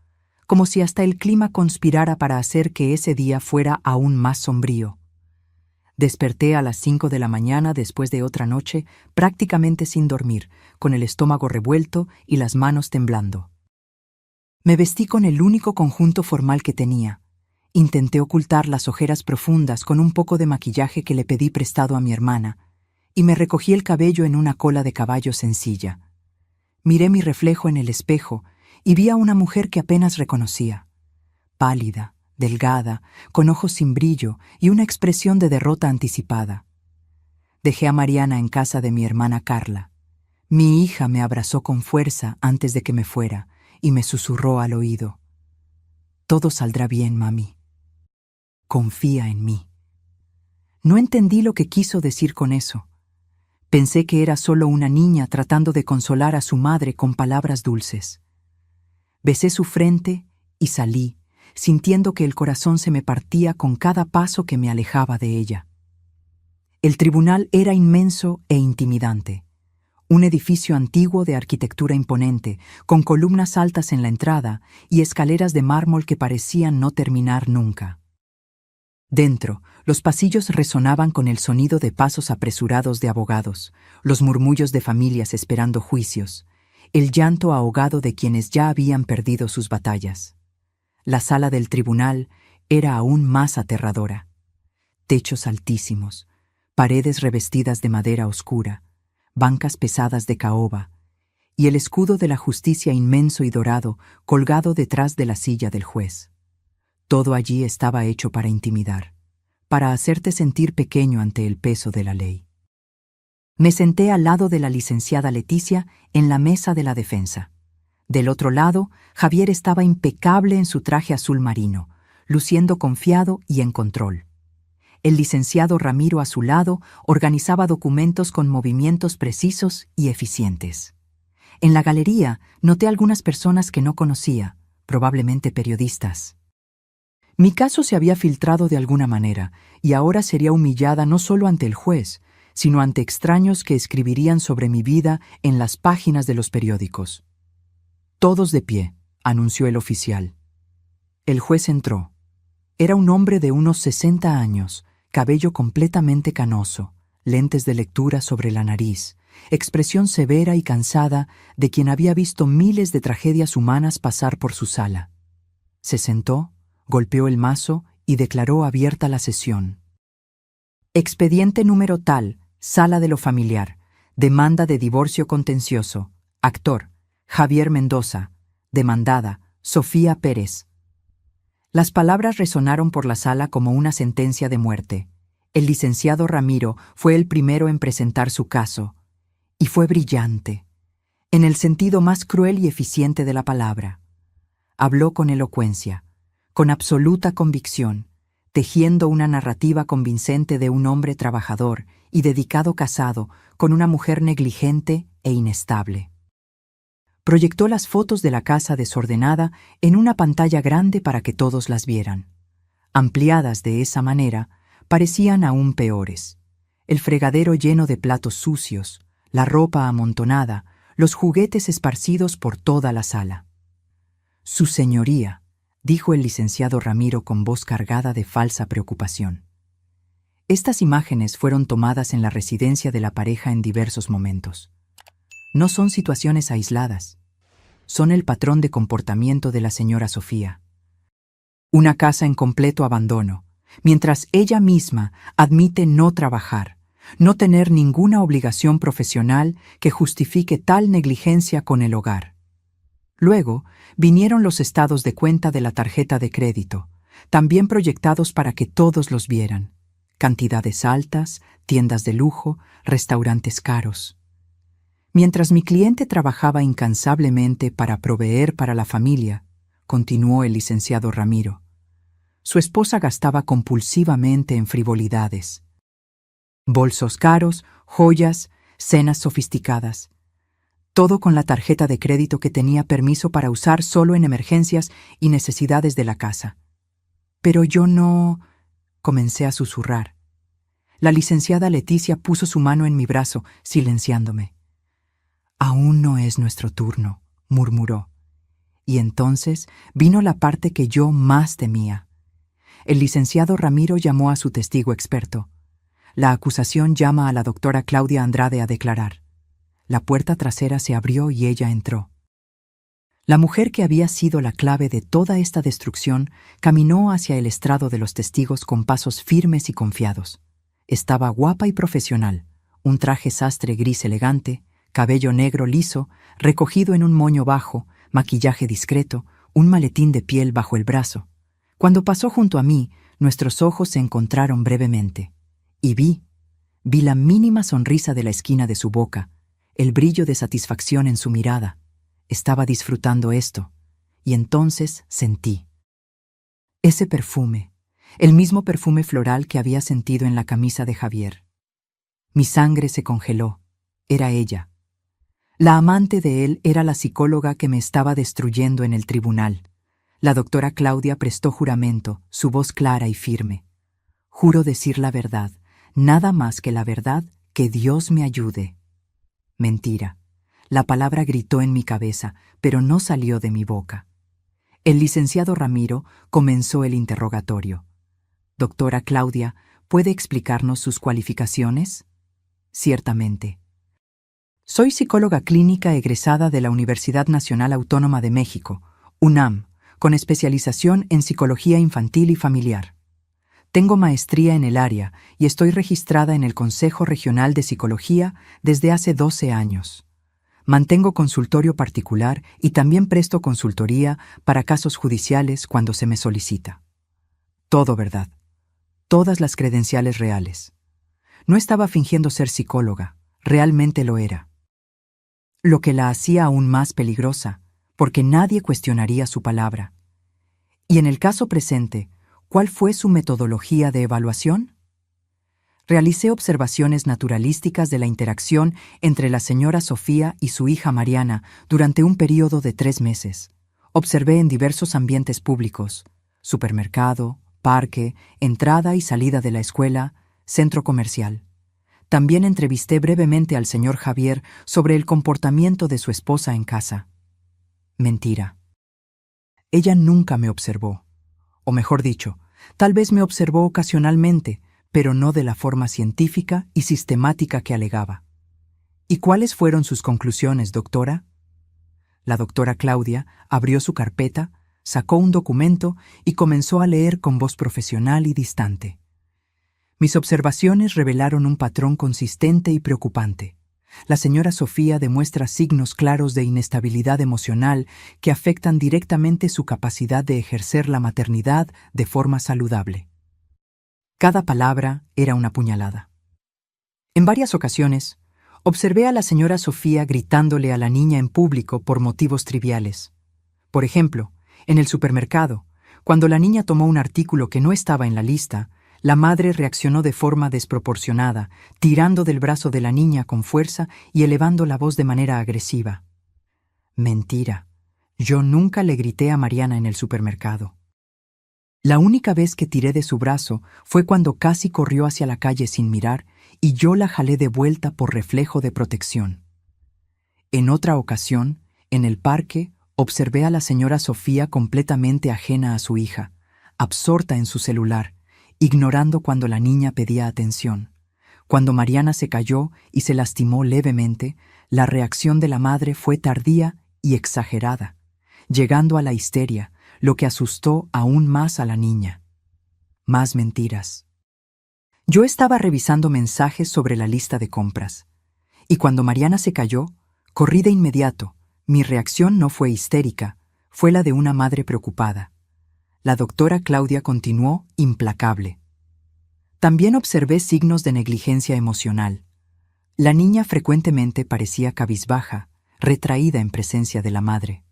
como si hasta el clima conspirara para hacer que ese día fuera aún más sombrío. Desperté a las 5 de la mañana después de otra noche prácticamente sin dormir, con el estómago revuelto y las manos temblando. Me vestí con el único conjunto formal que tenía. Intenté ocultar las ojeras profundas con un poco de maquillaje que le pedí prestado a mi hermana, y me recogí el cabello en una cola de caballo sencilla. Miré mi reflejo en el espejo y vi a una mujer que apenas reconocía. Pálida, delgada, con ojos sin brillo y una expresión de derrota anticipada. Dejé a Mariana en casa de mi hermana Carla. Mi hija me abrazó con fuerza antes de que me fuera y me susurró al oído. Todo saldrá bien, mami. Confía en mí. No entendí lo que quiso decir con eso. Pensé que era solo una niña tratando de consolar a su madre con palabras dulces. Besé su frente y salí, sintiendo que el corazón se me partía con cada paso que me alejaba de ella. El tribunal era inmenso e intimidante. Un edificio antiguo de arquitectura imponente, con columnas altas en la entrada y escaleras de mármol que parecían no terminar nunca. Dentro, los pasillos resonaban con el sonido de pasos apresurados de abogados, los murmullos de familias esperando juicios, el llanto ahogado de quienes ya habían perdido sus batallas. La sala del tribunal era aún más aterradora. Techos altísimos, paredes revestidas de madera oscura, bancas pesadas de caoba, y el escudo de la justicia inmenso y dorado colgado detrás de la silla del juez. Todo allí estaba hecho para intimidar, para hacerte sentir pequeño ante el peso de la ley. Me senté al lado de la licenciada Leticia en la mesa de la defensa. Del otro lado, Javier estaba impecable en su traje azul marino, luciendo confiado y en control. El licenciado Ramiro a su lado organizaba documentos con movimientos precisos y eficientes. En la galería noté algunas personas que no conocía, probablemente periodistas. Mi caso se había filtrado de alguna manera, y ahora sería humillada no solo ante el juez, sino ante extraños que escribirían sobre mi vida en las páginas de los periódicos. «Todos de pie», anunció el oficial. El juez entró. Era un hombre de unos 60 años, cabello completamente canoso, lentes de lectura sobre la nariz, expresión severa y cansada de quien había visto miles de tragedias humanas pasar por su sala. Se sentó, golpeó el mazo y declaró abierta la sesión. Expediente número tal, sala de lo familiar, demanda de divorcio contencioso, actor, Javier Mendoza, demandada, Sofía Pérez. Las palabras resonaron por la sala como una sentencia de muerte. El licenciado Ramiro fue el primero en presentar su caso, y fue brillante, en el sentido más cruel y eficiente de la palabra. Habló con elocuencia, con absoluta convicción, tejiendo una narrativa convincente de un hombre trabajador y dedicado casado con una mujer negligente e inestable. Proyectó las fotos de la casa desordenada en una pantalla grande para que todos las vieran. Ampliadas de esa manera, parecían aún peores. El fregadero lleno de platos sucios, la ropa amontonada, los juguetes esparcidos por toda la sala. «Su señoría», dijo el licenciado Ramiro con voz cargada de falsa preocupación. Estas imágenes fueron tomadas en la residencia de la pareja en diversos momentos. No son situaciones aisladas. Son el patrón de comportamiento de la señora Sofía. Una casa en completo abandono, mientras ella misma admite no trabajar, no tener ninguna obligación profesional que justifique tal negligencia con el hogar. Luego vinieron los estados de cuenta de la tarjeta de crédito, también proyectados para que todos los vieran. Cantidades altas, tiendas de lujo, restaurantes caros. Mientras mi cliente trabajaba incansablemente para proveer para la familia, continuó el licenciado Ramiro, su esposa gastaba compulsivamente en frivolidades. Bolsos caros, joyas, cenas sofisticadas. Todo con la tarjeta de crédito que tenía permiso para usar solo en emergencias y necesidades de la casa. Pero yo no... comencé a susurrar. La licenciada Leticia puso su mano en mi brazo, silenciándome. «Aún no es nuestro turno», murmuró. Y entonces vino la parte que yo más temía. El licenciado Ramiro llamó a su testigo experto. La acusación llama a la doctora Claudia Andrade a declarar. La puerta trasera se abrió y ella entró. La mujer que había sido la clave de toda esta destrucción caminó hacia el estrado de los testigos con pasos firmes y confiados. Estaba guapa y profesional, un traje sastre gris elegante, cabello negro liso, recogido en un moño bajo, maquillaje discreto, un maletín de piel bajo el brazo. Cuando pasó junto a mí, nuestros ojos se encontraron brevemente. Y vi la mínima sonrisa de la esquina de su boca, el brillo de satisfacción en su mirada. Estaba disfrutando esto, y entonces sentí. Ese perfume, el mismo perfume floral que había sentido en la camisa de Javier. Mi sangre se congeló. Era ella. La amante de él era la psicóloga que me estaba destruyendo en el tribunal. La doctora Claudia prestó juramento, su voz clara y firme. «Juro decir la verdad, nada más que la verdad, que Dios me ayude». Mentira. La palabra gritó en mi cabeza, pero no salió de mi boca. El licenciado Ramiro comenzó el interrogatorio. «Doctora Claudia, ¿puede explicarnos sus cualificaciones?» «Ciertamente». Soy psicóloga clínica egresada de la Universidad Nacional Autónoma de México, UNAM, con especialización en psicología infantil y familiar. Tengo maestría en el área y estoy registrada en el Consejo Regional de Psicología desde hace 12 años. Mantengo consultorio particular y también presto consultoría para casos judiciales cuando se me solicita. Todo verdad. Todas las credenciales reales. No estaba fingiendo ser psicóloga, realmente lo era. Lo que la hacía aún más peligrosa, porque nadie cuestionaría su palabra. Y en el caso presente, ¿cuál fue su metodología de evaluación? Realicé observaciones naturalísticas de la interacción entre la señora Sofía y su hija Mariana durante un período de 3 meses. Observé en diversos ambientes públicos: supermercado, parque, entrada y salida de la escuela, centro comercial. También entrevisté brevemente al señor Javier sobre el comportamiento de su esposa en casa. Mentira. Ella nunca me observó. O mejor dicho, tal vez me observó ocasionalmente, pero no de la forma científica y sistemática que alegaba. ¿Y cuáles fueron sus conclusiones, doctora? La doctora Claudia abrió su carpeta, sacó un documento y comenzó a leer con voz profesional y distante. Mis observaciones revelaron un patrón consistente y preocupante. La señora Sofía demuestra signos claros de inestabilidad emocional que afectan directamente su capacidad de ejercer la maternidad de forma saludable. Cada palabra era una puñalada. En varias ocasiones, observé a la señora Sofía gritándole a la niña en público por motivos triviales. Por ejemplo, en el supermercado, cuando la niña tomó un artículo que no estaba en la lista, la madre reaccionó de forma desproporcionada, tirando del brazo de la niña con fuerza y elevando la voz de manera agresiva. Mentira. Yo nunca le grité a Mariana en el supermercado. La única vez que tiré de su brazo fue cuando casi corrió hacia la calle sin mirar y yo la jalé de vuelta por reflejo de protección. En otra ocasión, en el parque, observé a la señora Sofía completamente ajena a su hija, absorta en su celular, ignorando cuando la niña pedía atención. Cuando Mariana se cayó y se lastimó levemente, la reacción de la madre fue tardía y exagerada, llegando a la histeria, lo que asustó aún más a la niña. Más mentiras. Yo estaba revisando mensajes sobre la lista de compras, y cuando Mariana se cayó, corrí de inmediato. Mi reacción no fue histérica, fue la de una madre preocupada. La doctora Claudia continuó implacable. También observé signos de negligencia emocional. La niña frecuentemente parecía cabizbaja, retraída en presencia de la madre.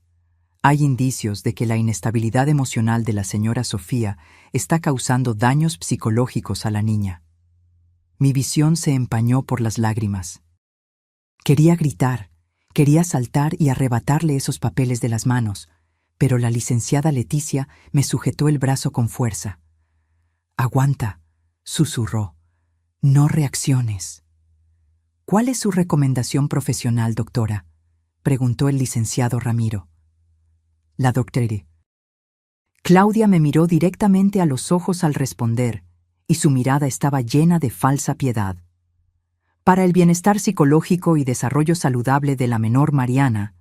Hay indicios de que la inestabilidad emocional de la señora Sofía está causando daños psicológicos a la niña. Mi visión se empañó por las lágrimas. Quería gritar, quería saltar y arrebatarle esos papeles de las manos, pero la licenciada Leticia me sujetó el brazo con fuerza. «Aguanta», susurró. «No reacciones». «¿Cuál es su recomendación profesional, doctora?», preguntó el licenciado Ramiro. La doctora Claudia me miró directamente a los ojos al responder, y su mirada estaba llena de falsa piedad. Para el bienestar psicológico y desarrollo saludable de la menor Mariana,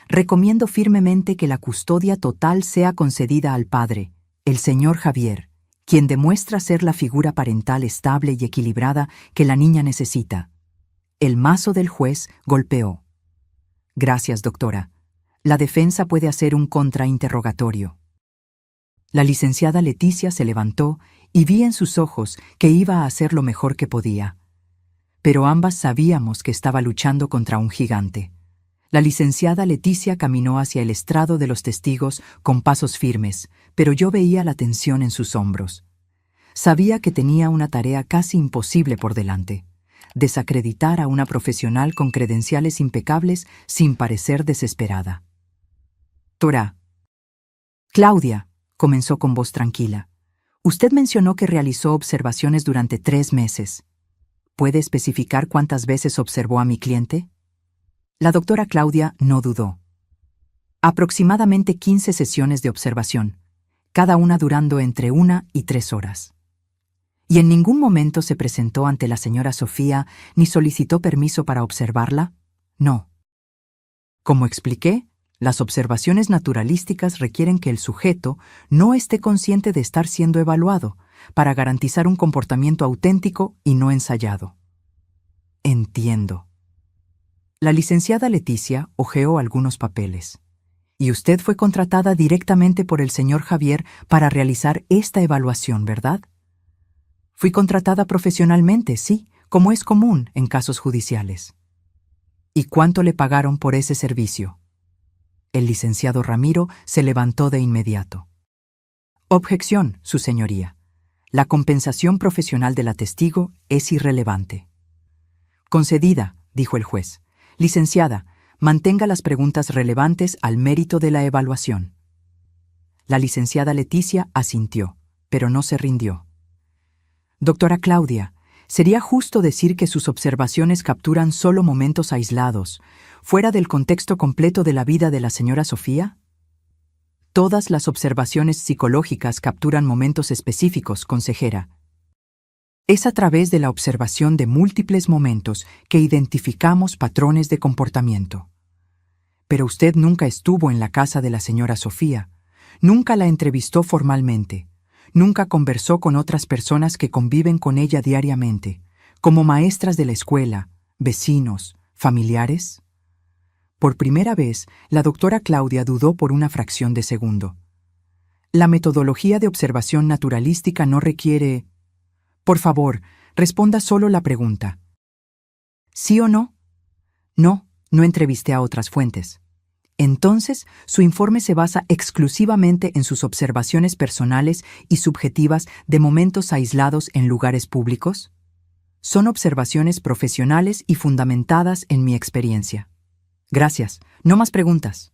recomiendo firmemente que la custodia total sea concedida al padre, el señor Javier, quien demuestra ser la figura parental estable y equilibrada que la niña necesita. El mazo del juez golpeó. «Gracias, doctora. La defensa puede hacer un contrainterrogatorio». La licenciada Leticia se levantó y vi en sus ojos que iba a hacer lo mejor que podía. Pero ambas sabíamos que estaba luchando contra un gigante. La licenciada Leticia caminó hacia el estrado de los testigos con pasos firmes, pero yo veía la tensión en sus hombros. Sabía que tenía una tarea casi imposible por delante: desacreditar a una profesional con credenciales impecables sin parecer desesperada. «Tora». «Claudia», comenzó con voz tranquila, «usted mencionó que realizó observaciones durante 3 meses. ¿Puede especificar cuántas veces observó a mi cliente?». La doctora Claudia no dudó. Aproximadamente 15 sesiones de observación, cada una durando entre 1 y 3 horas. ¿Y en ningún momento se presentó ante la señora Sofía ni solicitó permiso para observarla? No. Como expliqué, las observaciones naturalísticas requieren que el sujeto no esté consciente de estar siendo evaluado para garantizar un comportamiento auténtico y no ensayado. Entiendo. La licenciada Leticia hojeó algunos papeles. Y usted fue contratada directamente por el señor Javier para realizar esta evaluación, ¿verdad? Fui contratada profesionalmente, sí, como es común en casos judiciales. ¿Y cuánto le pagaron por ese servicio? El licenciado Ramiro se levantó de inmediato. Objeción, su señoría. La compensación profesional de la testigo es irrelevante. Concedida, dijo el juez. Licenciada, mantenga las preguntas relevantes al mérito de la evaluación. La licenciada Leticia asintió, pero no se rindió. Doctora Claudia, ¿sería justo decir que sus observaciones capturan solo momentos aislados, fuera del contexto completo de la vida de la señora Sofía? Todas las observaciones psicológicas capturan momentos específicos, consejera. Es a través de la observación de múltiples momentos que identificamos patrones de comportamiento. Pero usted nunca estuvo en la casa de la señora Sofía, nunca la entrevistó formalmente, nunca conversó con otras personas que conviven con ella diariamente, como maestras de la escuela, vecinos, familiares. Por primera vez, la doctora Claudia dudó por una fracción de segundo. La metodología de observación naturalística no requiere... Por favor, responda solo la pregunta. ¿Sí o no? No, no entrevisté a otras fuentes. Entonces, su informe se basa exclusivamente en sus observaciones personales y subjetivas de momentos aislados en lugares públicos. Son observaciones profesionales y fundamentadas en mi experiencia. Gracias, no más preguntas.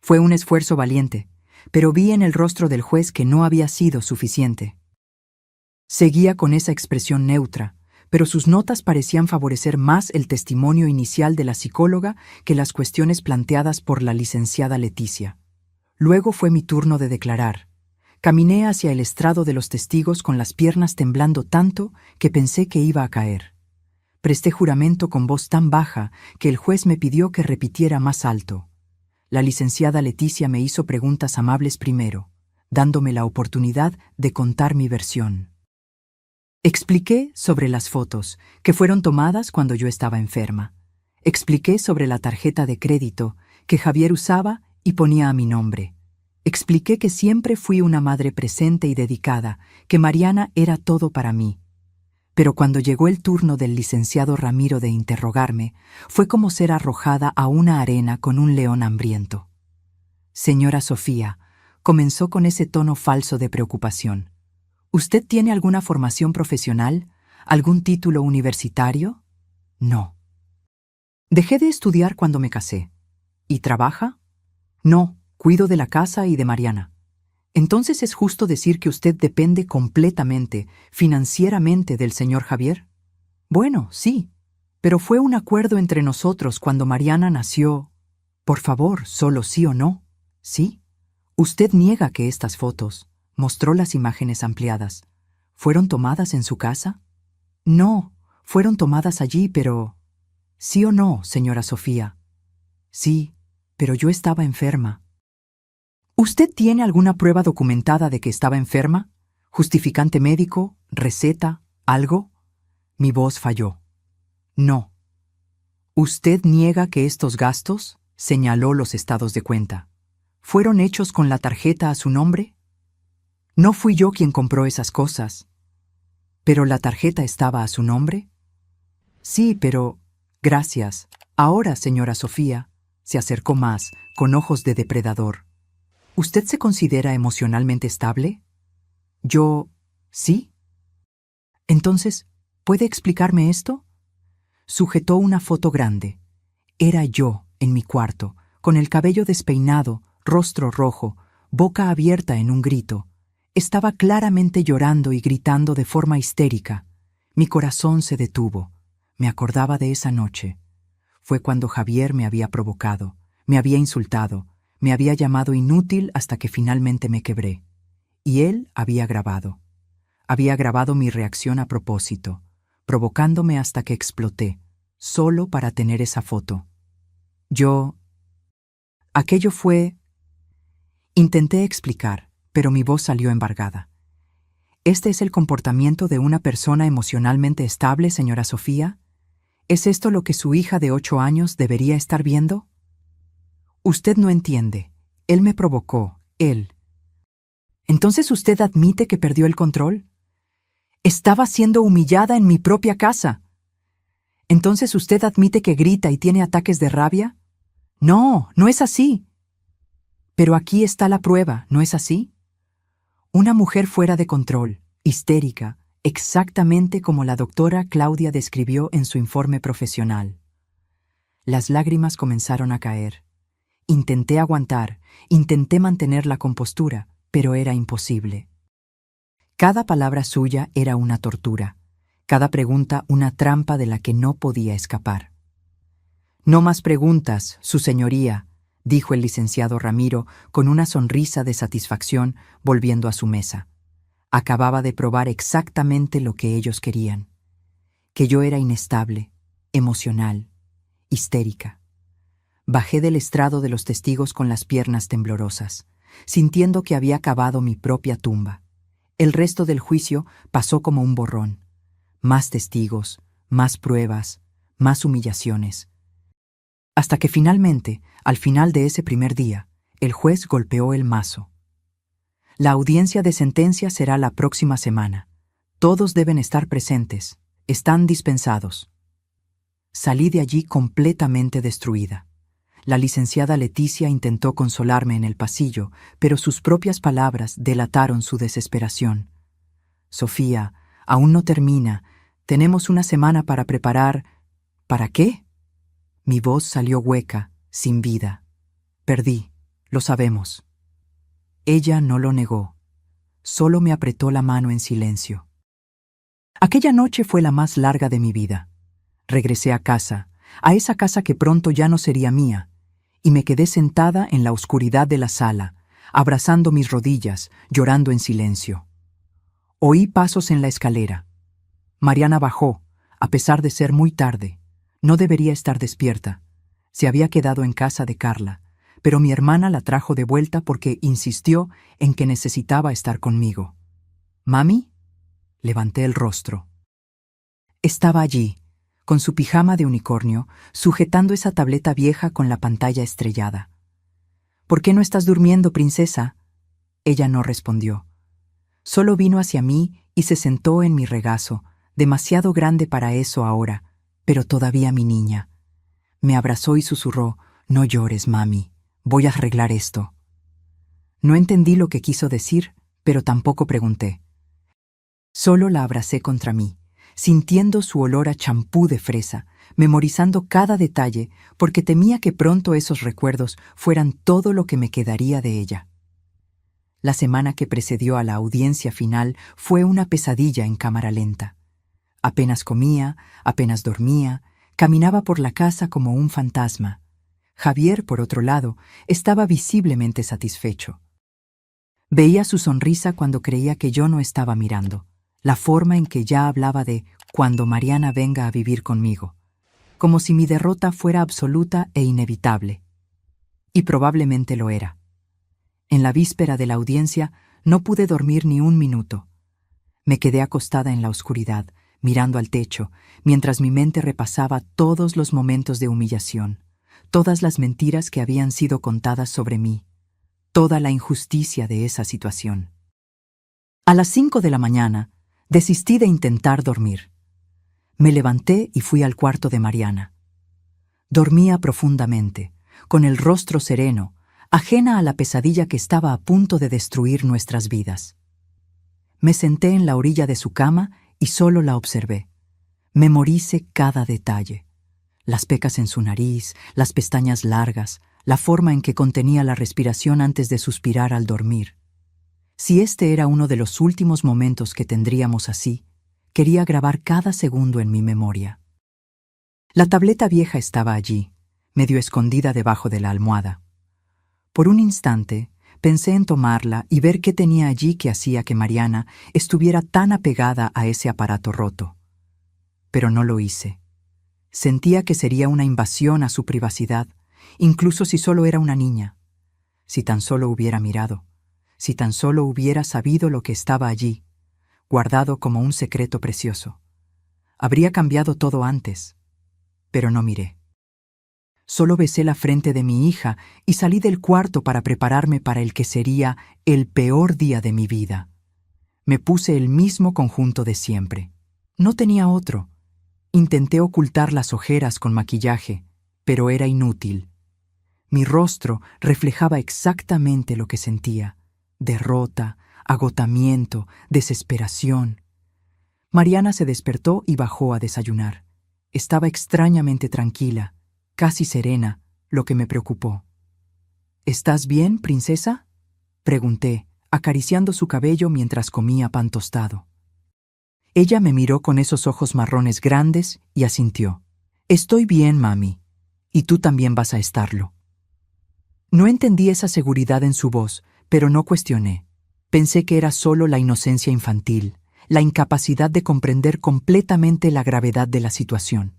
Fue un esfuerzo valiente, pero vi en el rostro del juez que no había sido suficiente. Seguía con esa expresión neutra, pero sus notas parecían favorecer más el testimonio inicial de la psicóloga que las cuestiones planteadas por la licenciada Leticia. Luego fue mi turno de declarar. Caminé hacia el estrado de los testigos con las piernas temblando tanto que pensé que iba a caer. Presté juramento con voz tan baja que el juez me pidió que repitiera más alto. La licenciada Leticia me hizo preguntas amables primero, dándome la oportunidad de contar mi versión. Expliqué sobre las fotos, que fueron tomadas cuando yo estaba enferma. Expliqué sobre la tarjeta de crédito, que Javier usaba y ponía a mi nombre. Expliqué que siempre fui una madre presente y dedicada, que Mariana era todo para mí. Pero cuando llegó el turno del licenciado Ramiro de interrogarme, fue como ser arrojada a una arena con un león hambriento. Señora Sofía, comenzó con ese tono falso de preocupación. ¿Usted tiene alguna formación profesional? ¿Algún título universitario? No. Dejé de estudiar cuando me casé. ¿Y trabaja? No, cuido de la casa y de Mariana. ¿Entonces es justo decir que usted depende completamente, financieramente, del señor Javier? Bueno, sí, pero fue un acuerdo entre nosotros cuando Mariana nació. Por favor, solo sí o no. ¿Sí? Usted niega que estas fotos... Mostró las imágenes ampliadas. ¿Fueron tomadas en su casa? No, fueron tomadas allí, pero... ¿Sí o no, señora Sofía? Sí, pero yo estaba enferma. ¿Usted tiene alguna prueba documentada de que estaba enferma? ¿Justificante médico? ¿Receta? ¿Algo? Mi voz falló. No. ¿Usted niega que estos gastos? Señaló los estados de cuenta. ¿Fueron hechos con la tarjeta a su nombre? No fui yo quien compró esas cosas. ¿Pero la tarjeta estaba a su nombre? Sí, pero... Gracias. Ahora, señora Sofía, se acercó más, con ojos de depredador. ¿Usted se considera emocionalmente estable? Yo... ¿sí? Entonces, ¿puede explicarme esto? Sujetó una foto grande. Era yo, en mi cuarto, con el cabello despeinado, rostro rojo, boca abierta en un grito. Estaba claramente llorando y gritando de forma histérica. Mi corazón se detuvo. Me acordaba de esa noche. Fue cuando Javier me había provocado, me había insultado, me había llamado inútil hasta que finalmente me quebré. Y él había grabado. Había grabado mi reacción a propósito, provocándome hasta que exploté, solo para tener esa foto. Yo... Aquello fue... Intenté explicar, pero mi voz salió embargada. ¿Este es el comportamiento de una persona emocionalmente estable, señora Sofía? ¿Es esto lo que su hija de 8 años debería estar viendo? Usted no entiende. Él me provocó, él. ¿Entonces usted admite que perdió el control? Estaba siendo humillada en mi propia casa. ¿Entonces usted admite que grita y tiene ataques de rabia? No, no es así. Pero aquí está la prueba, ¿no es así? Una mujer fuera de control, histérica, exactamente como la doctora Claudia describió en su informe profesional. Las lágrimas comenzaron a caer. Intenté aguantar, intenté mantener la compostura, pero era imposible. Cada palabra suya era una tortura, cada pregunta una trampa de la que no podía escapar. No más preguntas, su señoría, dijo el licenciado Ramiro con una sonrisa de satisfacción volviendo a su mesa. Acababa de probar exactamente lo que ellos querían, que yo era inestable, emocional, histérica. Bajé del estrado de los testigos con las piernas temblorosas, sintiendo que había cavado mi propia tumba. El resto del juicio pasó como un borrón. Más testigos, más pruebas, más humillaciones. Hasta que finalmente, al final de ese primer día, el juez golpeó el mazo. La audiencia de sentencia será la próxima semana. Todos deben estar presentes. Están dispensados. Salí de allí completamente destruida. La licenciada Leticia intentó consolarme en el pasillo, pero sus propias palabras delataron su desesperación. Sofía, aún no termina. Tenemos una semana para preparar... ¿Para qué? Mi voz salió hueca, sin vida. Perdí, lo sabemos. Ella no lo negó. Solo me apretó la mano en silencio. Aquella noche fue la más larga de mi vida. Regresé a casa, a esa casa que pronto ya no sería mía, y me quedé sentada en la oscuridad de la sala, abrazando mis rodillas, llorando en silencio. Oí pasos en la escalera. Mariana bajó, a pesar de ser muy tarde. No debería estar despierta. Se había quedado en casa de Carla, pero mi hermana la trajo de vuelta porque insistió en que necesitaba estar conmigo. ¿Mami? Levanté el rostro. Estaba allí, con su pijama de unicornio, sujetando esa tableta vieja con la pantalla estrellada. ¿Por qué no estás durmiendo, princesa? Ella no respondió. Solo vino hacia mí y se sentó en mi regazo, demasiado grande para eso ahora, pero todavía mi niña. Me abrazó y susurró, «No llores, mami, voy a arreglar esto». No entendí lo que quiso decir, pero tampoco pregunté. Solo la abracé contra mí, sintiendo su olor a champú de fresa, memorizando cada detalle, porque temía que pronto esos recuerdos fueran todo lo que me quedaría de ella. La semana que precedió a la audiencia final fue una pesadilla en cámara lenta. Apenas comía, apenas dormía, caminaba por la casa como un fantasma. Javier, por otro lado, estaba visiblemente satisfecho. Veía su sonrisa cuando creía que yo no estaba mirando, la forma en que ya hablaba de «cuando Mariana venga a vivir conmigo», como si mi derrota fuera absoluta e inevitable. Y probablemente lo era. En la víspera de la audiencia no pude dormir ni un minuto. Me quedé acostada en la oscuridad, mirando al techo, mientras mi mente repasaba todos los momentos de humillación, todas las mentiras que habían sido contadas sobre mí, toda la injusticia de esa situación. A las 5 de la mañana, desistí de intentar dormir. Me levanté y fui al cuarto de Mariana. Dormía profundamente, con el rostro sereno, ajena a la pesadilla que estaba a punto de destruir nuestras vidas. Me senté en la orilla de su cama y solo la observé. Memoricé cada detalle. Las pecas en su nariz, las pestañas largas, la forma en que contenía la respiración antes de suspirar al dormir. Si este era uno de los últimos momentos que tendríamos así, quería grabar cada segundo en mi memoria. La tableta vieja estaba allí, medio escondida debajo de la almohada. Por un instante, pensé en tomarla y ver qué tenía allí que hacía que Mariana estuviera tan apegada a ese aparato roto. Pero no lo hice. Sentía que sería una invasión a su privacidad incluso si solo era una niña. Si tan solo hubiera mirado, si tan solo hubiera sabido lo que estaba allí, guardado como un secreto precioso. Habría cambiado todo antes, pero no miré. Solo besé la frente de mi hija y salí del cuarto para prepararme para el que sería el peor día de mi vida. Me puse el mismo conjunto de siempre. No tenía otro. Intenté ocultar las ojeras con maquillaje, pero era inútil. Mi rostro reflejaba exactamente lo que sentía: derrota, agotamiento, desesperación. Mariana se despertó y bajó a desayunar. Estaba extrañamente tranquila, casi serena, lo que me preocupó. ¿Estás bien, princesa?, pregunté, acariciando su cabello mientras comía pan tostado. Ella me miró con esos ojos marrones grandes y asintió. Estoy bien, mami. Y tú también vas a estarlo. No entendí esa seguridad en su voz, pero no cuestioné. Pensé que era solo la inocencia infantil, la incapacidad de comprender completamente la gravedad de la situación.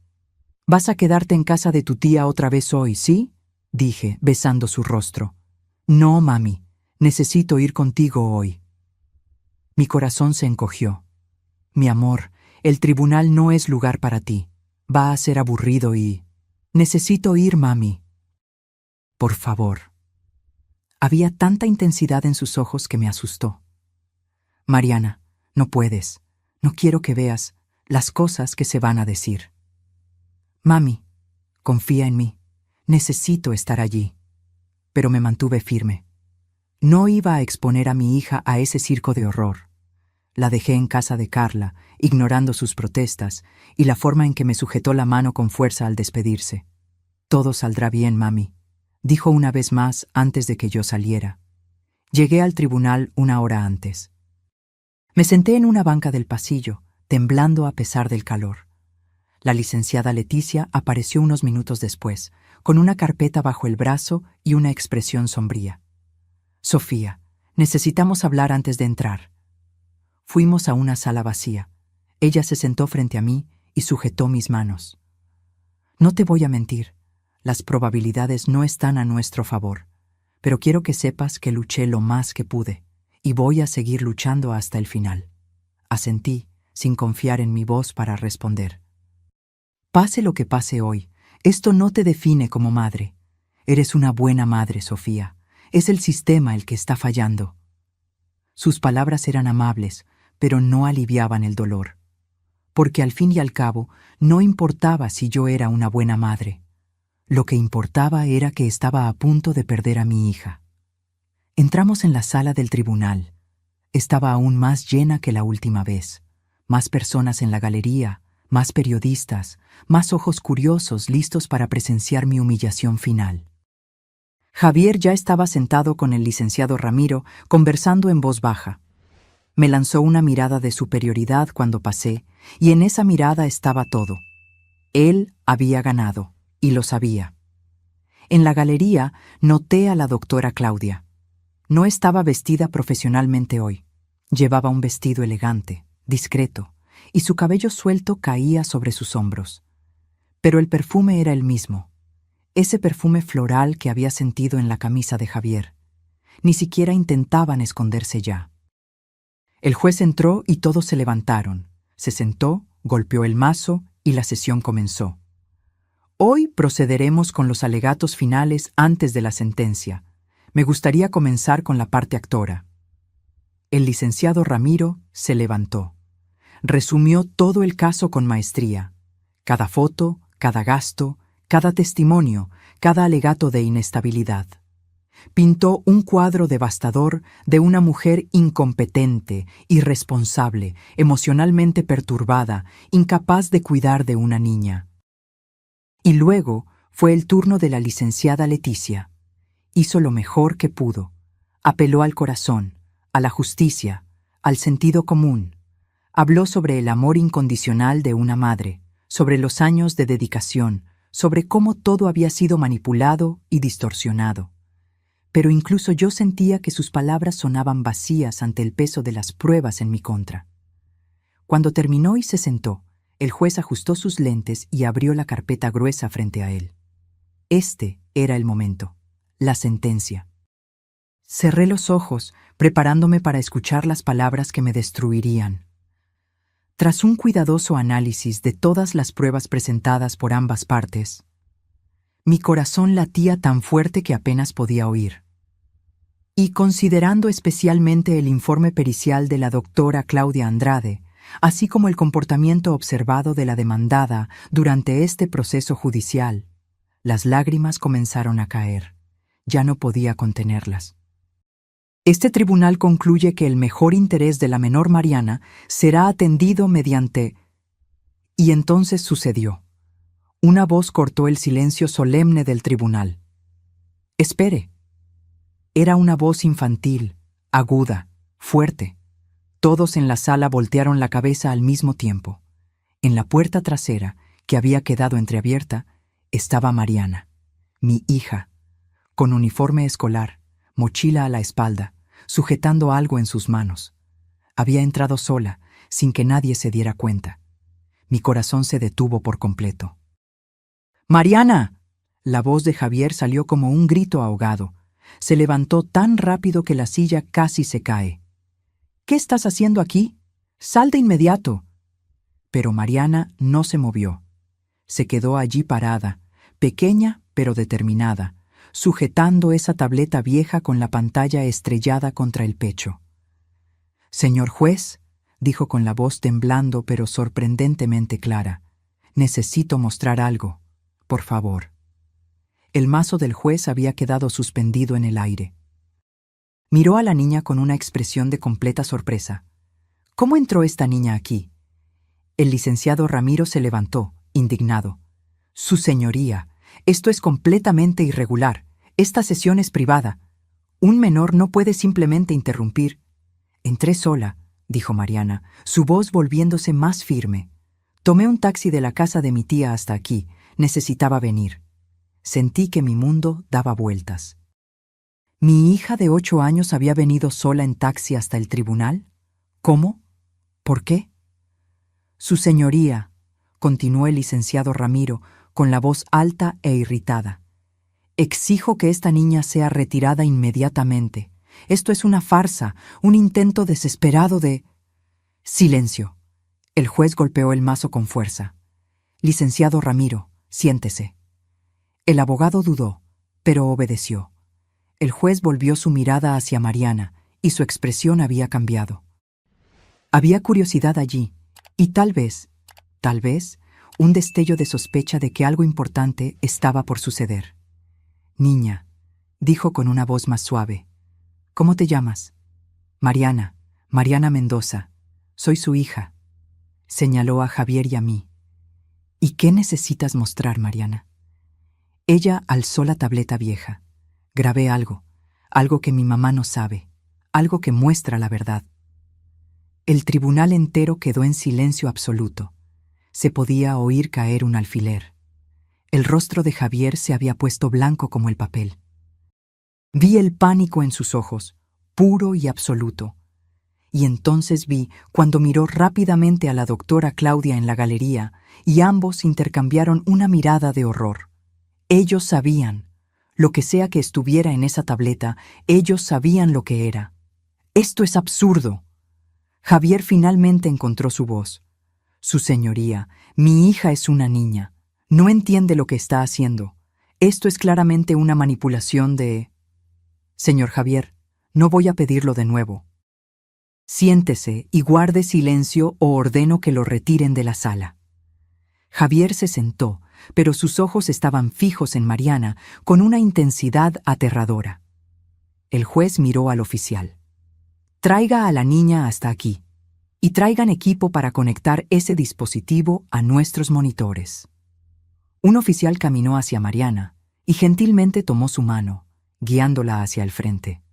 «Vas a quedarte en casa de tu tía otra vez hoy, ¿sí?», dije, besando su rostro. «No, mami, necesito ir contigo hoy». Mi corazón se encogió. «Mi amor, el tribunal no es lugar para ti. Va a ser aburrido y... necesito ir, mami». «Por favor». Había tanta intensidad en sus ojos que me asustó. «Mariana, no puedes. No quiero que veas las cosas que se van a decir». «Mami, confía en mí. Necesito estar allí». Pero me mantuve firme. No iba a exponer a mi hija a ese circo de horror. La dejé en casa de Carla, ignorando sus protestas y la forma en que me sujetó la mano con fuerza al despedirse. «Todo saldrá bien, mami», dijo una vez más antes de que yo saliera. Llegué al tribunal una hora antes. Me senté en una banca del pasillo, temblando a pesar del calor. La licenciada Leticia apareció unos minutos después, con una carpeta bajo el brazo y una expresión sombría. «Sofía, necesitamos hablar antes de entrar». Fuimos a una sala vacía. Ella se sentó frente a mí y sujetó mis manos. «No te voy a mentir, las probabilidades no están a nuestro favor, pero quiero que sepas que luché lo más que pude y voy a seguir luchando hasta el final». Asentí, sin confiar en mi voz para responder. «Pase lo que pase hoy, esto no te define como madre. Eres una buena madre, Sofía. Es el sistema el que está fallando». Sus palabras eran amables, pero no aliviaban el dolor. Porque al fin y al cabo, no importaba si yo era una buena madre. Lo que importaba era que estaba a punto de perder a mi hija. Entramos en la sala del tribunal. Estaba aún más llena que la última vez. Más personas en la galería, más periodistas, más ojos curiosos listos para presenciar mi humillación final. Javier ya estaba sentado con el licenciado Ramiro, conversando en voz baja. Me lanzó una mirada de superioridad cuando pasé, y en esa mirada estaba todo. Él había ganado, y lo sabía. En la galería noté a la doctora Claudia. No estaba vestida profesionalmente hoy. Llevaba un vestido elegante, discreto, y su cabello suelto caía sobre sus hombros. Pero el perfume era el mismo. Ese perfume floral que había sentido en la camisa de Javier. Ni siquiera intentaban esconderse ya. El juez entró y todos se levantaron. Se sentó, golpeó el mazo y la sesión comenzó. Hoy procederemos con los alegatos finales antes de la sentencia. Me gustaría comenzar con la parte actora. El licenciado Ramiro se levantó. Resumió todo el caso con maestría. Cada foto, cada gasto, cada testimonio, cada alegato de inestabilidad. Pintó un cuadro devastador de una mujer incompetente, irresponsable, emocionalmente perturbada, incapaz de cuidar de una niña. Y luego fue el turno de la licenciada Leticia. Hizo lo mejor que pudo. Apeló al corazón, a la justicia, al sentido común. Habló sobre el amor incondicional de una madre, sobre los años de dedicación, sobre cómo todo había sido manipulado y distorsionado. Pero incluso yo sentía que sus palabras sonaban vacías ante el peso de las pruebas en mi contra. Cuando terminó y se sentó, el juez ajustó sus lentes y abrió la carpeta gruesa frente a él. Este Era el momento. La sentencia. Cerré los ojos, preparándome para escuchar las palabras que me destruirían. Tras un cuidadoso análisis de todas las pruebas presentadas por ambas partes, mi corazón latía tan fuerte que apenas podía oír. Y considerando especialmente el informe pericial de la doctora Claudia Andrade, así como el comportamiento observado de la demandada durante este proceso judicial, las lágrimas comenzaron a caer. Ya no podía contenerlas. Este tribunal concluye que el mejor interés de la menor Mariana será atendido mediante... Y entonces sucedió. Una voz cortó el silencio solemne del tribunal. «Espere». Era una voz infantil, aguda, fuerte. Todos en la sala voltearon la cabeza al mismo tiempo. En la puerta trasera, que había quedado entreabierta, estaba Mariana, mi hija, con uniforme escolar, mochila a la espalda, sujetando algo en sus manos. Había entrado sola, sin que nadie se diera cuenta. Mi corazón se detuvo por completo. «¡Mariana!». La voz de Javier salió como un grito ahogado. Se levantó tan rápido que la silla casi se cae. «¿Qué estás haciendo aquí? ¡Sal de inmediato!». Pero Mariana no se movió. Se quedó allí parada, pequeña pero determinada, sujetando esa tableta vieja con la pantalla estrellada contra el pecho. «Señor juez», dijo con la voz temblando pero sorprendentemente clara, «necesito mostrar algo, por favor». El mazo del juez había quedado suspendido en el aire. Miró a la niña con una expresión de completa sorpresa. «¿Cómo entró esta niña aquí?». El licenciado Ramiro se levantó, indignado. «Su señoría, esto es completamente irregular. Esta sesión es privada. Un menor no puede simplemente interrumpir». «Entré sola», dijo Mariana, su voz volviéndose más firme. «Tomé un taxi de la casa de mi tía hasta aquí. Necesitaba venir. Sentí que mi mundo daba vueltas». ¿Mi hija de 8 años había venido sola en taxi hasta el tribunal? ¿Cómo? ¿Por qué? «Su señoría», continuó el licenciado Ramiro, con la voz alta e irritada, «exijo que esta niña sea retirada inmediatamente. Esto es una farsa, un intento desesperado de...». «Silencio». El juez golpeó el mazo con fuerza. «Licenciado Ramiro, siéntese». El abogado dudó, pero obedeció. El juez volvió su mirada hacia Mariana, y su expresión había cambiado. Había curiosidad allí, y tal vez, un destello de sospecha de que algo importante estaba por suceder. «Niña», dijo con una voz más suave, «¿cómo te llamas?». «Mariana, Mariana Mendoza. Soy su hija». Señaló a Javier y a mí. «¿Y qué necesitas mostrar, Mariana?». Ella alzó la tableta vieja. «Grabé algo que mi mamá no sabe, algo que muestra la verdad». El tribunal entero quedó en silencio absoluto. Se podía oír caer un alfiler. El rostro de Javier se había puesto blanco como el papel. Vi el pánico en sus ojos, puro y absoluto. Y entonces vi cuando miró rápidamente a la doctora Claudia en la galería, y ambos intercambiaron una mirada de horror. Ellos sabían. Lo que sea que estuviera en esa tableta, ellos sabían lo que era. «Esto es absurdo». Javier finalmente encontró su voz. «Su señoría, mi hija es una niña. No entiende lo que está haciendo. Esto es claramente una manipulación de...». «Señor Javier, no voy a pedirlo de nuevo. Siéntese y guarde silencio o ordeno que lo retiren de la sala». Javier se sentó, pero sus ojos estaban fijos en Mariana con una intensidad aterradora. El juez miró al oficial. «Traiga a la niña hasta aquí, y traigan equipo para conectar ese dispositivo a nuestros monitores». Un oficial caminó hacia Mariana y gentilmente tomó su mano, guiándola hacia el frente.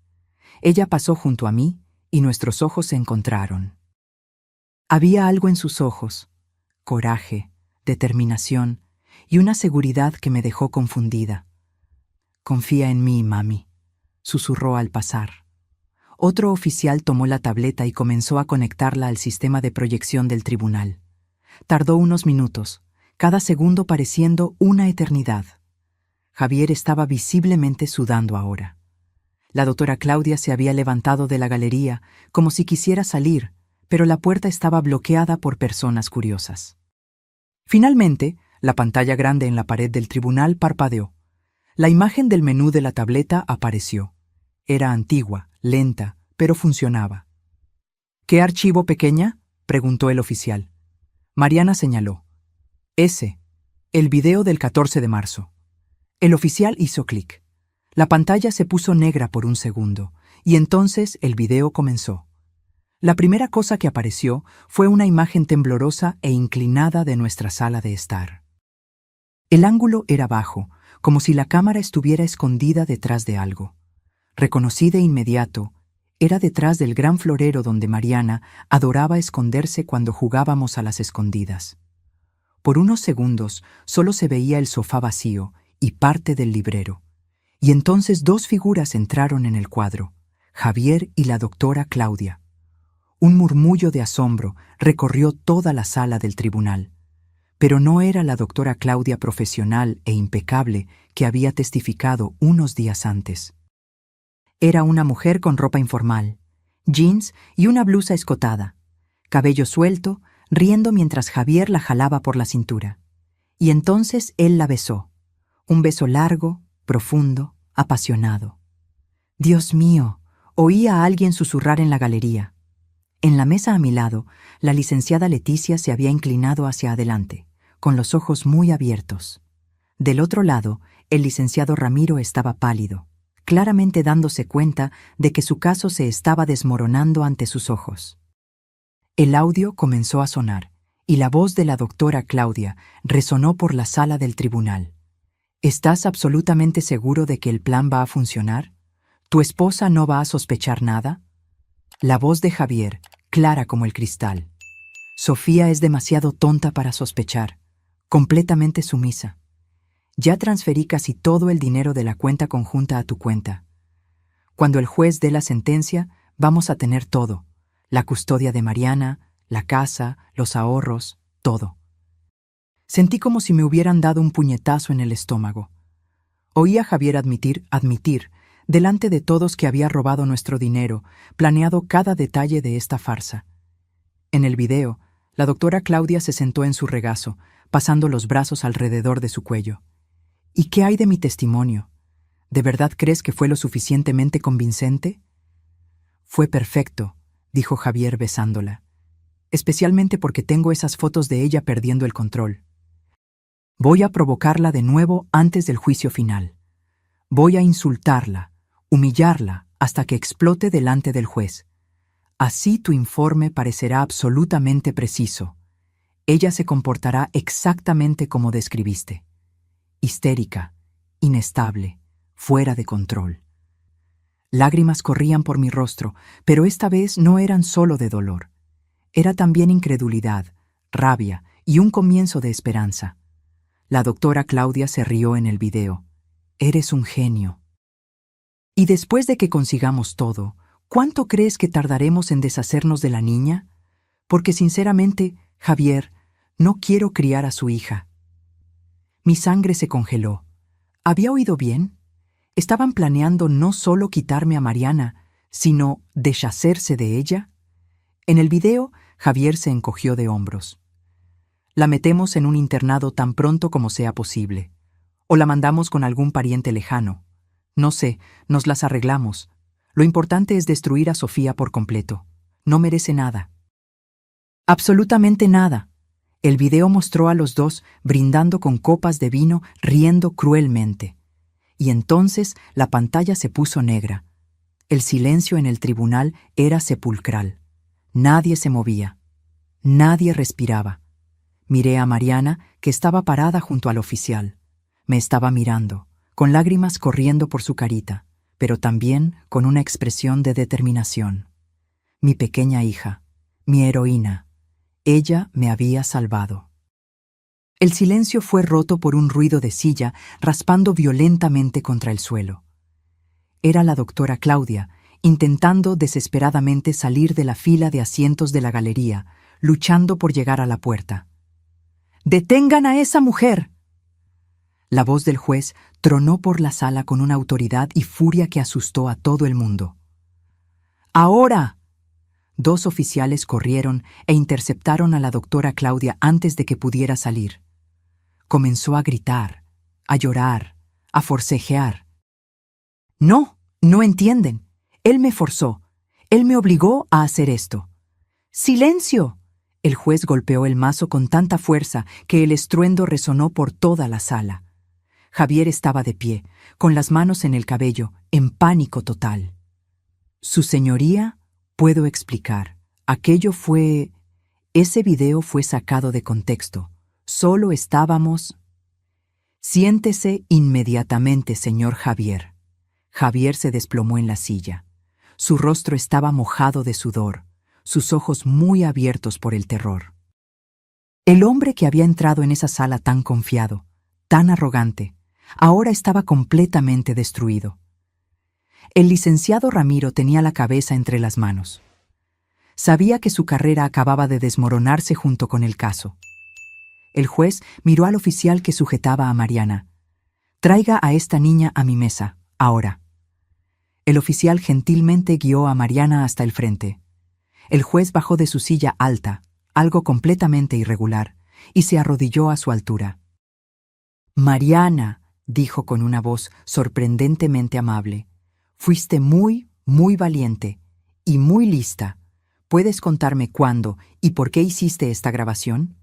Ella pasó junto a mí y nuestros ojos se encontraron. Había algo en sus ojos, coraje, determinación y una seguridad que me dejó confundida. «Confía en mí, mami», susurró al pasar. Otro oficial tomó la tableta y comenzó a conectarla al sistema de proyección del tribunal. Tardó unos minutos, cada segundo pareciendo una eternidad. Javier estaba visiblemente sudando ahora. La doctora Claudia se había levantado de la galería como si quisiera salir, pero la puerta estaba bloqueada por personas curiosas. Finalmente, la pantalla grande en la pared del tribunal parpadeó. La imagen del menú de la tableta apareció. Era antigua, lenta, pero funcionaba. ¿Qué archivo pequeña?, preguntó el oficial. Mariana señaló. Ese, el video del 14 de marzo. El oficial hizo clic. La pantalla se puso negra por un segundo, y entonces el video comenzó. La primera cosa que apareció fue una imagen temblorosa e inclinada de nuestra sala de estar. El ángulo era bajo, como si la cámara estuviera escondida detrás de algo. Reconocí de inmediato, era detrás del gran florero donde Mariana adoraba esconderse cuando jugábamos a las escondidas. Por unos segundos solo se veía el sofá vacío y parte del librero. Y entonces dos figuras entraron en el cuadro, Javier y la doctora Claudia. Un murmullo de asombro recorrió toda la sala del tribunal. Pero no era la doctora Claudia profesional e impecable que había testificado unos días antes. Era una mujer con ropa informal, jeans y una blusa escotada, cabello suelto, riendo mientras Javier la jalaba por la cintura. Y entonces él la besó. Un beso largo, profundo, apasionado. Dios mío, oí a alguien susurrar en la galería. En la mesa a mi lado, la licenciada Leticia se había inclinado hacia adelante, con los ojos muy abiertos. Del otro lado, el licenciado Ramiro estaba pálido, claramente dándose cuenta de que su caso se estaba desmoronando ante sus ojos. El audio comenzó a sonar, y la voz de la doctora Claudia resonó por la sala del tribunal. ¿Estás absolutamente seguro de que el plan va a funcionar? ¿Tu esposa no va a sospechar nada? La voz de Javier, clara como el cristal. Sofía es demasiado tonta para sospechar, completamente sumisa. Ya transferí casi todo el dinero de la cuenta conjunta a tu cuenta. Cuando el juez dé la sentencia, vamos a tener todo. La custodia de Mariana, la casa, los ahorros, todo. Sentí como si me hubieran dado un puñetazo en el estómago. Oí a Javier admitir, delante de todos que había robado nuestro dinero, planeado cada detalle de esta farsa. En el video, la doctora Claudia se sentó en su regazo, pasando los brazos alrededor de su cuello. ¿Y qué hay de mi testimonio? ¿De verdad crees que fue lo suficientemente convincente? Fue perfecto, dijo Javier besándola. Especialmente porque tengo esas fotos de ella perdiendo el control. Voy a provocarla de nuevo antes del juicio final. Voy a insultarla, humillarla, hasta que explote delante del juez. Así tu informe parecerá absolutamente preciso. Ella se comportará exactamente como describiste. Histérica, inestable, fuera de control. Lágrimas corrían por mi rostro, pero esta vez no eran solo de dolor. Era también incredulidad, rabia y un comienzo de esperanza. La doctora Claudia se rió en el video. Eres un genio. Y después de que consigamos todo, ¿cuánto crees que tardaremos en deshacernos de la niña? Porque sinceramente, Javier, no quiero criar a su hija. Mi sangre se congeló. ¿Había oído bien? ¿Estaban planeando no solo quitarme a Mariana, sino deshacerse de ella? En el video, Javier se encogió de hombros. La metemos en un internado tan pronto como sea posible. O la mandamos con algún pariente lejano. No sé, nos las arreglamos. Lo importante es destruir a Sofía por completo. No merece nada. Absolutamente nada. El video mostró a los dos brindando con copas de vino, riendo cruelmente. Y entonces la pantalla se puso negra. El silencio en el tribunal era sepulcral. Nadie se movía. Nadie respiraba. Miré a Mariana, que estaba parada junto al oficial. Me estaba mirando, con lágrimas corriendo por su carita, pero también con una expresión de determinación. Mi pequeña hija, mi heroína. Ella me había salvado. El silencio fue roto por un ruido de silla raspando violentamente contra el suelo. Era la doctora Claudia, intentando desesperadamente salir de la fila de asientos de la galería, luchando por llegar a la puerta. ¡Detengan a esa mujer! La voz del juez tronó por la sala con una autoridad y furia que asustó a todo el mundo. ¡Ahora! 2 oficiales corrieron e interceptaron a la doctora Claudia antes de que pudiera salir. Comenzó a gritar, a llorar, a forcejear. No, no entienden. Él me forzó. Él me obligó a hacer esto. ¡Silencio! El juez golpeó el mazo con tanta fuerza que el estruendo resonó por toda la sala. Javier estaba de pie, con las manos en el cabello, en pánico total. Su señoría, puedo explicar. Ese video fue sacado de contexto. Solo estábamos... Siéntese inmediatamente, señor Javier. Javier se desplomó en la silla. Su rostro estaba mojado de sudor, sus ojos muy abiertos por el terror. El hombre que había entrado en esa sala tan confiado, tan arrogante, ahora estaba completamente destruido. El licenciado Ramiro tenía la cabeza entre las manos. Sabía que su carrera acababa de desmoronarse junto con el caso. El juez miró al oficial que sujetaba a Mariana. «Traiga a esta niña a mi mesa, ahora». El oficial gentilmente guió a Mariana hasta el frente. El juez bajó de su silla alta, algo completamente irregular, y se arrodilló a su altura. «Mariana», dijo con una voz sorprendentemente amable, «fuiste muy, muy valiente y muy lista. ¿Puedes contarme cuándo y por qué hiciste esta grabación?»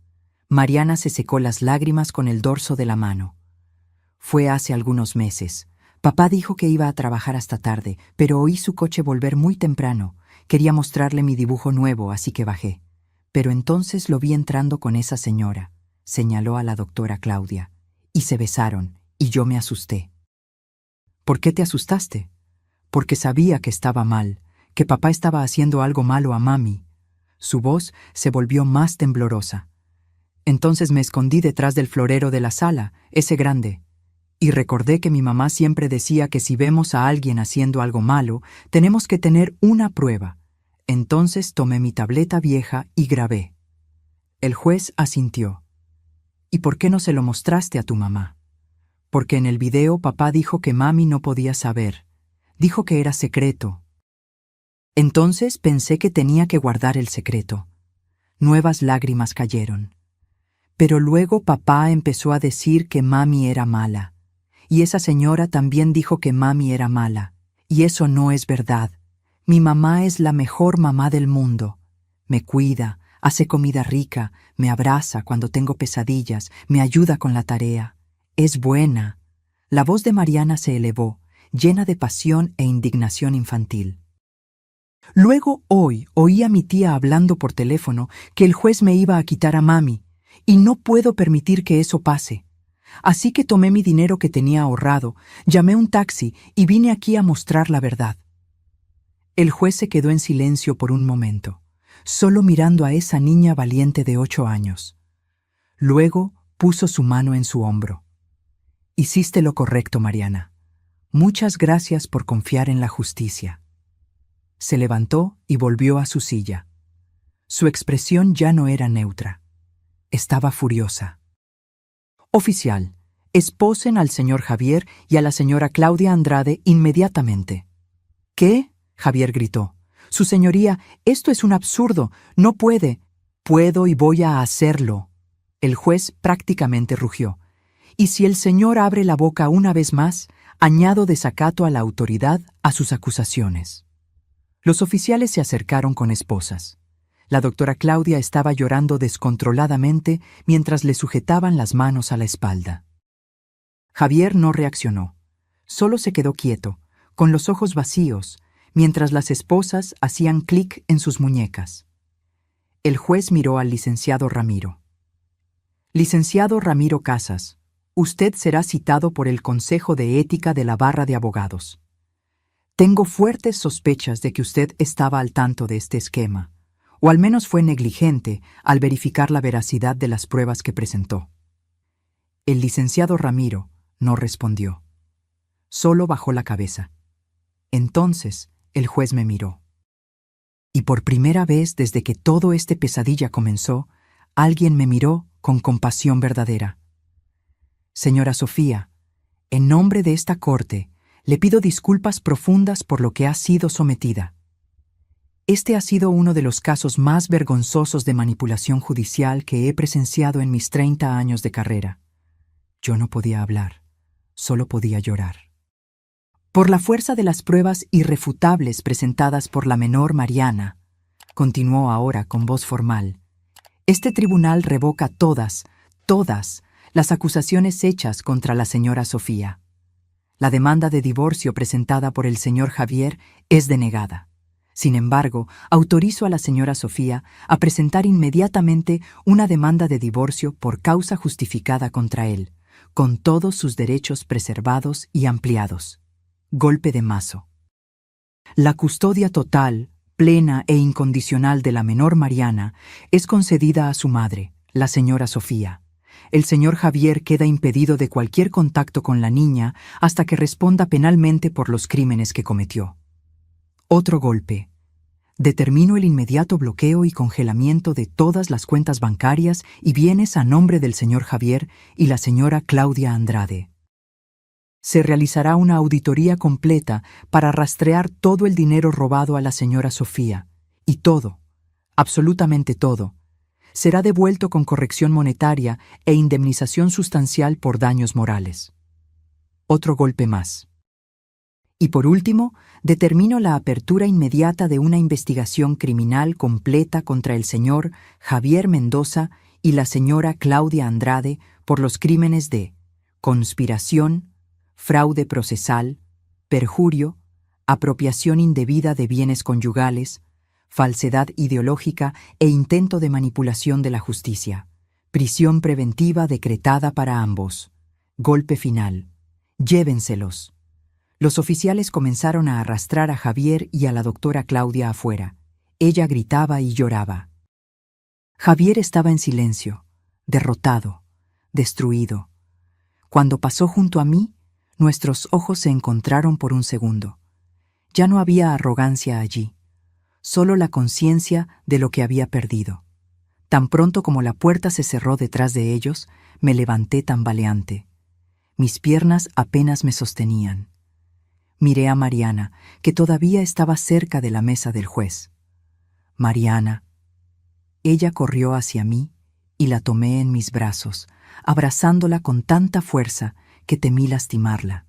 Mariana se secó las lágrimas con el dorso de la mano. «Fue hace algunos meses. Papá dijo que iba a trabajar hasta tarde, pero oí su coche volver muy temprano. Quería mostrarle mi dibujo nuevo, así que bajé. Pero entonces lo vi entrando con esa señora», señaló a la doctora Claudia, «y se besaron, y yo me asusté». «¿Por qué te asustaste?» «Porque sabía que estaba mal, que papá estaba haciendo algo malo a mami». Su voz se volvió más temblorosa. «Entonces me escondí detrás del florero de la sala, ese grande. Y recordé que mi mamá siempre decía que si vemos a alguien haciendo algo malo, tenemos que tener una prueba. Entonces tomé mi tableta vieja y grabé». El juez asintió. «¿Y por qué no se lo mostraste a tu mamá?» «Porque en el video papá dijo que mami no podía saber. Dijo que era secreto». Entonces pensé que tenía que guardar el secreto. Nuevas lágrimas cayeron. «Pero luego papá empezó a decir que mami era mala. Y esa señora también dijo que mami era mala. Y eso no es verdad. Mi mamá es la mejor mamá del mundo. Me cuida, hace comida rica, me abraza cuando tengo pesadillas, me ayuda con la tarea. Es buena». La voz de Mariana se elevó, llena de pasión e indignación infantil. «Luego hoy oí a mi tía hablando por teléfono que el juez me iba a quitar a mami, y no puedo permitir que eso pase. Así que tomé mi dinero que tenía ahorrado, llamé un taxi y vine aquí a mostrar la verdad». El juez se quedó en silencio por un momento, solo mirando a esa niña valiente de 8 años. Luego puso su mano en su hombro. «Hiciste lo correcto, Mariana. Muchas gracias por confiar en la justicia». Se levantó y volvió a su silla. Su expresión ya no era neutra. Estaba furiosa. «Oficial, esposen al señor Javier y a la señora Claudia Andrade inmediatamente». «¿Qué?», Javier gritó. «Su señoría, esto es un absurdo. No puede». «Puedo y voy a hacerlo». El juez prácticamente rugió. «Y si el señor abre la boca una vez más, añado desacato a la autoridad a sus acusaciones». Los oficiales se acercaron con esposas. La doctora Claudia estaba llorando descontroladamente mientras le sujetaban las manos a la espalda. Javier no reaccionó. Solo se quedó quieto, con los ojos vacíos, mientras las esposas hacían clic en sus muñecas. El juez miró al licenciado Ramiro. «Licenciado Ramiro Casas, usted será citado por el Consejo de Ética de la Barra de Abogados. Tengo fuertes sospechas de que usted estaba al tanto de este esquema, o al menos fue negligente al verificar la veracidad de las pruebas que presentó». El licenciado Ramiro no respondió. Solo bajó la cabeza. Entonces el juez me miró. Y por primera vez desde que todo este pesadilla comenzó, alguien me miró con compasión verdadera. Señora Sofía, en nombre de esta corte, le pido disculpas profundas por lo que ha sido sometida. Este ha sido uno de los casos más vergonzosos de manipulación judicial que he presenciado en mis 30 años de carrera. Yo no podía hablar, solo podía llorar. Por la fuerza de las pruebas irrefutables presentadas por la menor Mariana, continuó ahora con voz formal, este tribunal revoca todas las acusaciones hechas contra la señora Sofía. La demanda de divorcio presentada por el señor Javier es denegada. Sin embargo, autorizo a la señora Sofía a presentar inmediatamente una demanda de divorcio por causa justificada contra él, con todos sus derechos preservados y ampliados. Golpe de mazo. La custodia total, plena e incondicional de la menor Mariana es concedida a su madre, la señora Sofía. El señor Javier queda impedido de cualquier contacto con la niña hasta que responda penalmente por los crímenes que cometió. Otro golpe. Determino el inmediato bloqueo y congelamiento de todas las cuentas bancarias y bienes a nombre del señor Javier y la señora Claudia Andrade. Se realizará una auditoría completa para rastrear todo el dinero robado a la señora Sofía, y todo, absolutamente todo, será devuelto con corrección monetaria e indemnización sustancial por daños morales. Otro golpe más. Y por último, determino la apertura inmediata de una investigación criminal completa contra el señor Javier Mendoza y la señora Claudia Andrade por los crímenes de conspiración, fraude procesal, perjurio, apropiación indebida de bienes conyugales, falsedad ideológica e intento de manipulación de la justicia. Prisión preventiva decretada para ambos. Golpe final. Llévenselos. Los oficiales comenzaron a arrastrar a Javier y a la doctora Claudia afuera. Ella gritaba y lloraba. Javier estaba en silencio, derrotado, destruido. Cuando pasó junto a mí, nuestros ojos se encontraron por un segundo. Ya no había arrogancia allí, solo la conciencia de lo que había perdido. Tan pronto como la puerta se cerró detrás de ellos, me levanté tambaleante. Mis piernas apenas me sostenían. Miré a Mariana, que todavía estaba cerca de la mesa del juez. Mariana. Ella corrió hacia mí y la tomé en mis brazos, abrazándola con tanta fuerza que temí lastimarla.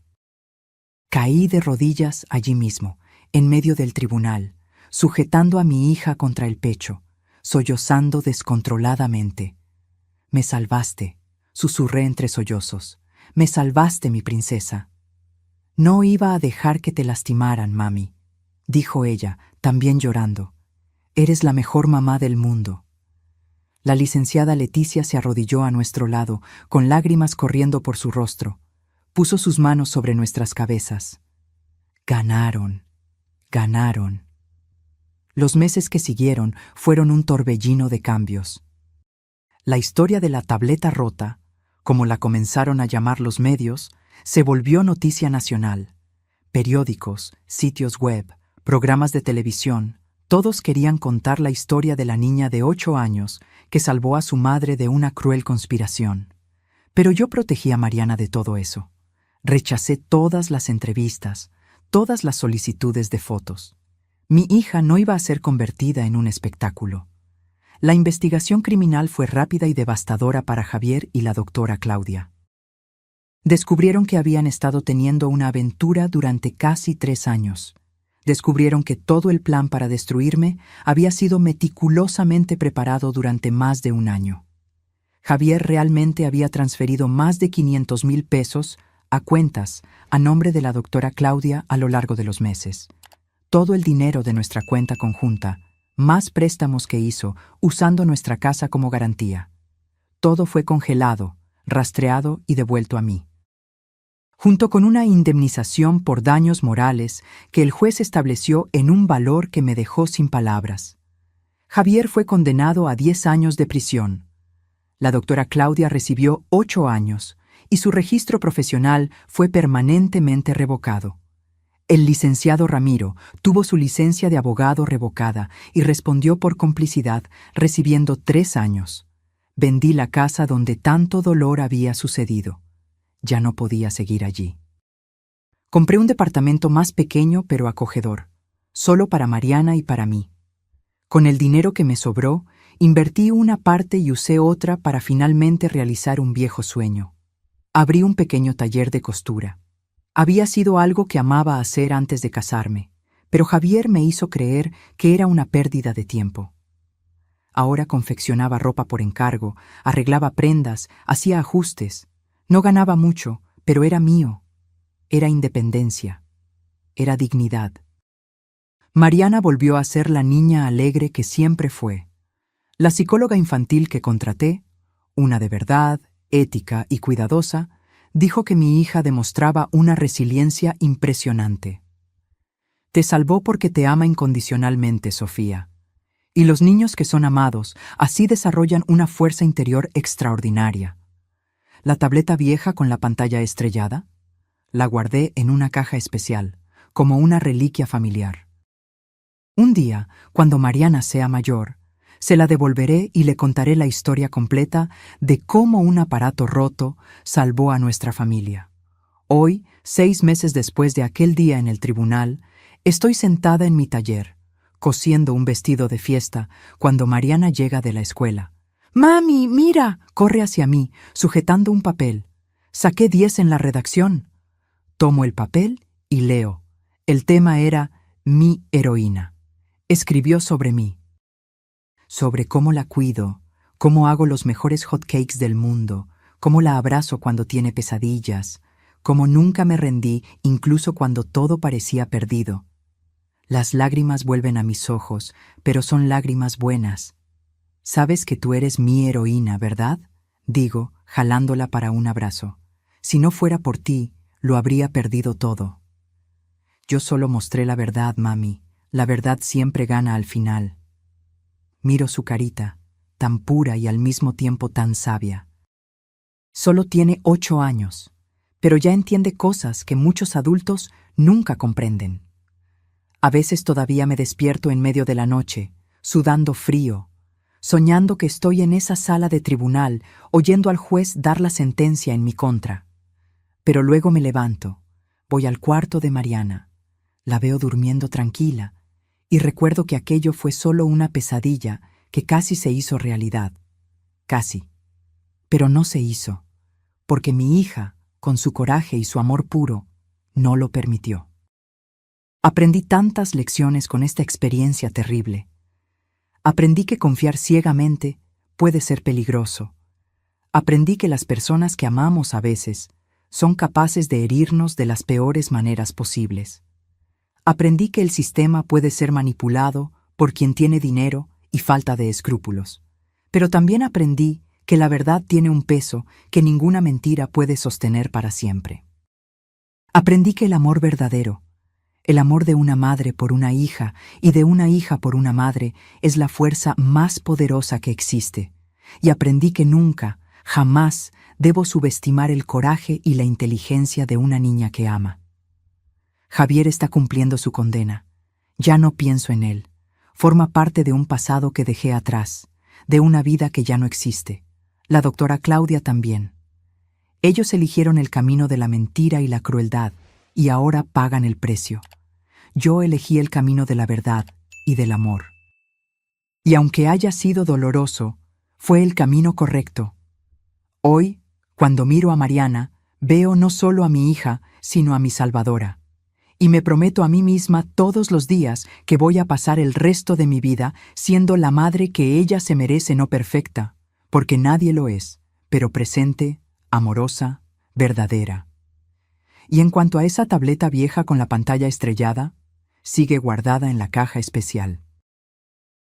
Caí de rodillas allí mismo, en medio del tribunal, sujetando a mi hija contra el pecho, sollozando descontroladamente. «Me salvaste», susurré entre sollozos. «Me salvaste, mi princesa». «No iba a dejar que te lastimaran, mami», dijo ella, también llorando. «Eres la mejor mamá del mundo». La licenciada Leticia se arrodilló a nuestro lado, con lágrimas corriendo por su rostro. Puso sus manos sobre nuestras cabezas. Ganaron, ganaron. Los meses que siguieron fueron un torbellino de cambios. La historia de la tableta rota, como la comenzaron a llamar los medios, se volvió noticia nacional. Periódicos, sitios web, programas de televisión, todos querían contar la historia de la niña de 8 años que salvó a su madre de una cruel conspiración. Pero yo protegí a Mariana de todo eso. Rechacé todas las entrevistas, todas las solicitudes de fotos. Mi hija no iba a ser convertida en un espectáculo. La investigación criminal fue rápida y devastadora para Javier y la doctora Claudia. Descubrieron que habían estado teniendo una aventura durante casi 3 años. Descubrieron que todo el plan para destruirme había sido meticulosamente preparado durante más de 1 año. Javier realmente había transferido más de 500,000 pesos a cuentas a nombre de la doctora Claudia a lo largo de los meses. Todo el dinero de nuestra cuenta conjunta, más préstamos que hizo usando nuestra casa como garantía. Todo fue congelado, rastreado y devuelto a mí. Junto con una indemnización por daños morales que el juez estableció en un valor que me dejó sin palabras. Javier fue condenado a 10 años de prisión. La doctora Claudia recibió 8 años y su registro profesional fue permanentemente revocado. El licenciado Ramiro tuvo su licencia de abogado revocada y respondió por complicidad, recibiendo 3 años. Vendí la casa donde tanto dolor había sucedido. Ya no podía seguir allí. Compré un departamento más pequeño pero acogedor, solo para Mariana y para mí. Con el dinero que me sobró, invertí una parte y usé otra para finalmente realizar un viejo sueño. Abrí un pequeño taller de costura. Había sido algo que amaba hacer antes de casarme, pero Javier me hizo creer que era una pérdida de tiempo. Ahora confeccionaba ropa por encargo, arreglaba prendas, hacía ajustes. No ganaba mucho, pero era mío. Era independencia. Era dignidad. Mariana volvió a ser la niña alegre que siempre fue. La psicóloga infantil que contraté, una de verdad, ética y cuidadosa, dijo que mi hija demostraba una resiliencia impresionante. Te salvó porque te ama incondicionalmente, Sofía. Y los niños que son amados así desarrollan una fuerza interior extraordinaria. La tableta vieja con la pantalla estrellada, la guardé en una caja especial, como una reliquia familiar. Un día, cuando Mariana sea mayor, se la devolveré y le contaré la historia completa de cómo un aparato roto salvó a nuestra familia. Hoy, 6 meses después de aquel día en el tribunal, estoy sentada en mi taller, cosiendo un vestido de fiesta, cuando Mariana llega de la escuela. «¡Mami, mira!», corre hacia mí, sujetando un papel. «Saqué 10 en la redacción». Tomo el papel y leo. El tema era «Mi heroína». Escribió sobre mí. Sobre cómo la cuido, cómo hago los mejores hotcakes del mundo, cómo la abrazo cuando tiene pesadillas, cómo nunca me rendí incluso cuando todo parecía perdido. Las lágrimas vuelven a mis ojos, pero son lágrimas buenas. Sabes que tú eres mi heroína, ¿verdad?, digo, jalándola para un abrazo. Si no fuera por ti, lo habría perdido todo. Yo solo mostré la verdad, mami. La verdad siempre gana al final. Miro su carita, tan pura y al mismo tiempo tan sabia. Solo tiene 8 años, pero ya entiende cosas que muchos adultos nunca comprenden. A veces todavía me despierto en medio de la noche, sudando frío, soñando que estoy en esa sala de tribunal, oyendo al juez dar la sentencia en mi contra. Pero luego me levanto, voy al cuarto de Mariana, la veo durmiendo tranquila, y recuerdo que aquello fue solo una pesadilla que casi se hizo realidad. Casi. Pero no se hizo, porque mi hija, con su coraje y su amor puro, no lo permitió. Aprendí tantas lecciones con esta experiencia terrible. Aprendí que confiar ciegamente puede ser peligroso. Aprendí que las personas que amamos a veces son capaces de herirnos de las peores maneras posibles. Aprendí que el sistema puede ser manipulado por quien tiene dinero y falta de escrúpulos. Pero también aprendí que la verdad tiene un peso que ninguna mentira puede sostener para siempre. Aprendí que el amor verdadero, el amor de una madre por una hija y de una hija por una madre, es la fuerza más poderosa que existe. Y aprendí que nunca, jamás, debo subestimar el coraje y la inteligencia de una niña que ama. Javier está cumpliendo su condena. Ya no pienso en él. Forma parte de un pasado que dejé atrás, de una vida que ya no existe. La doctora Claudia también. Ellos eligieron el camino de la mentira y la crueldad, y ahora pagan el precio. Yo elegí el camino de la verdad y del amor. Y aunque haya sido doloroso, fue el camino correcto. Hoy, cuando miro a Mariana, veo no solo a mi hija, sino a mi salvadora. Y me prometo a mí misma todos los días que voy a pasar el resto de mi vida siendo la madre que ella se merece, no perfecta, porque nadie lo es, pero presente, amorosa, verdadera. Y en cuanto a esa tableta vieja con la pantalla estrellada, sigue guardada en la caja especial.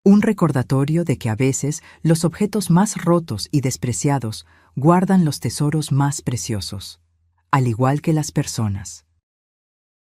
Un recordatorio de que a veces los objetos más rotos y despreciados guardan los tesoros más preciosos, al igual que las personas.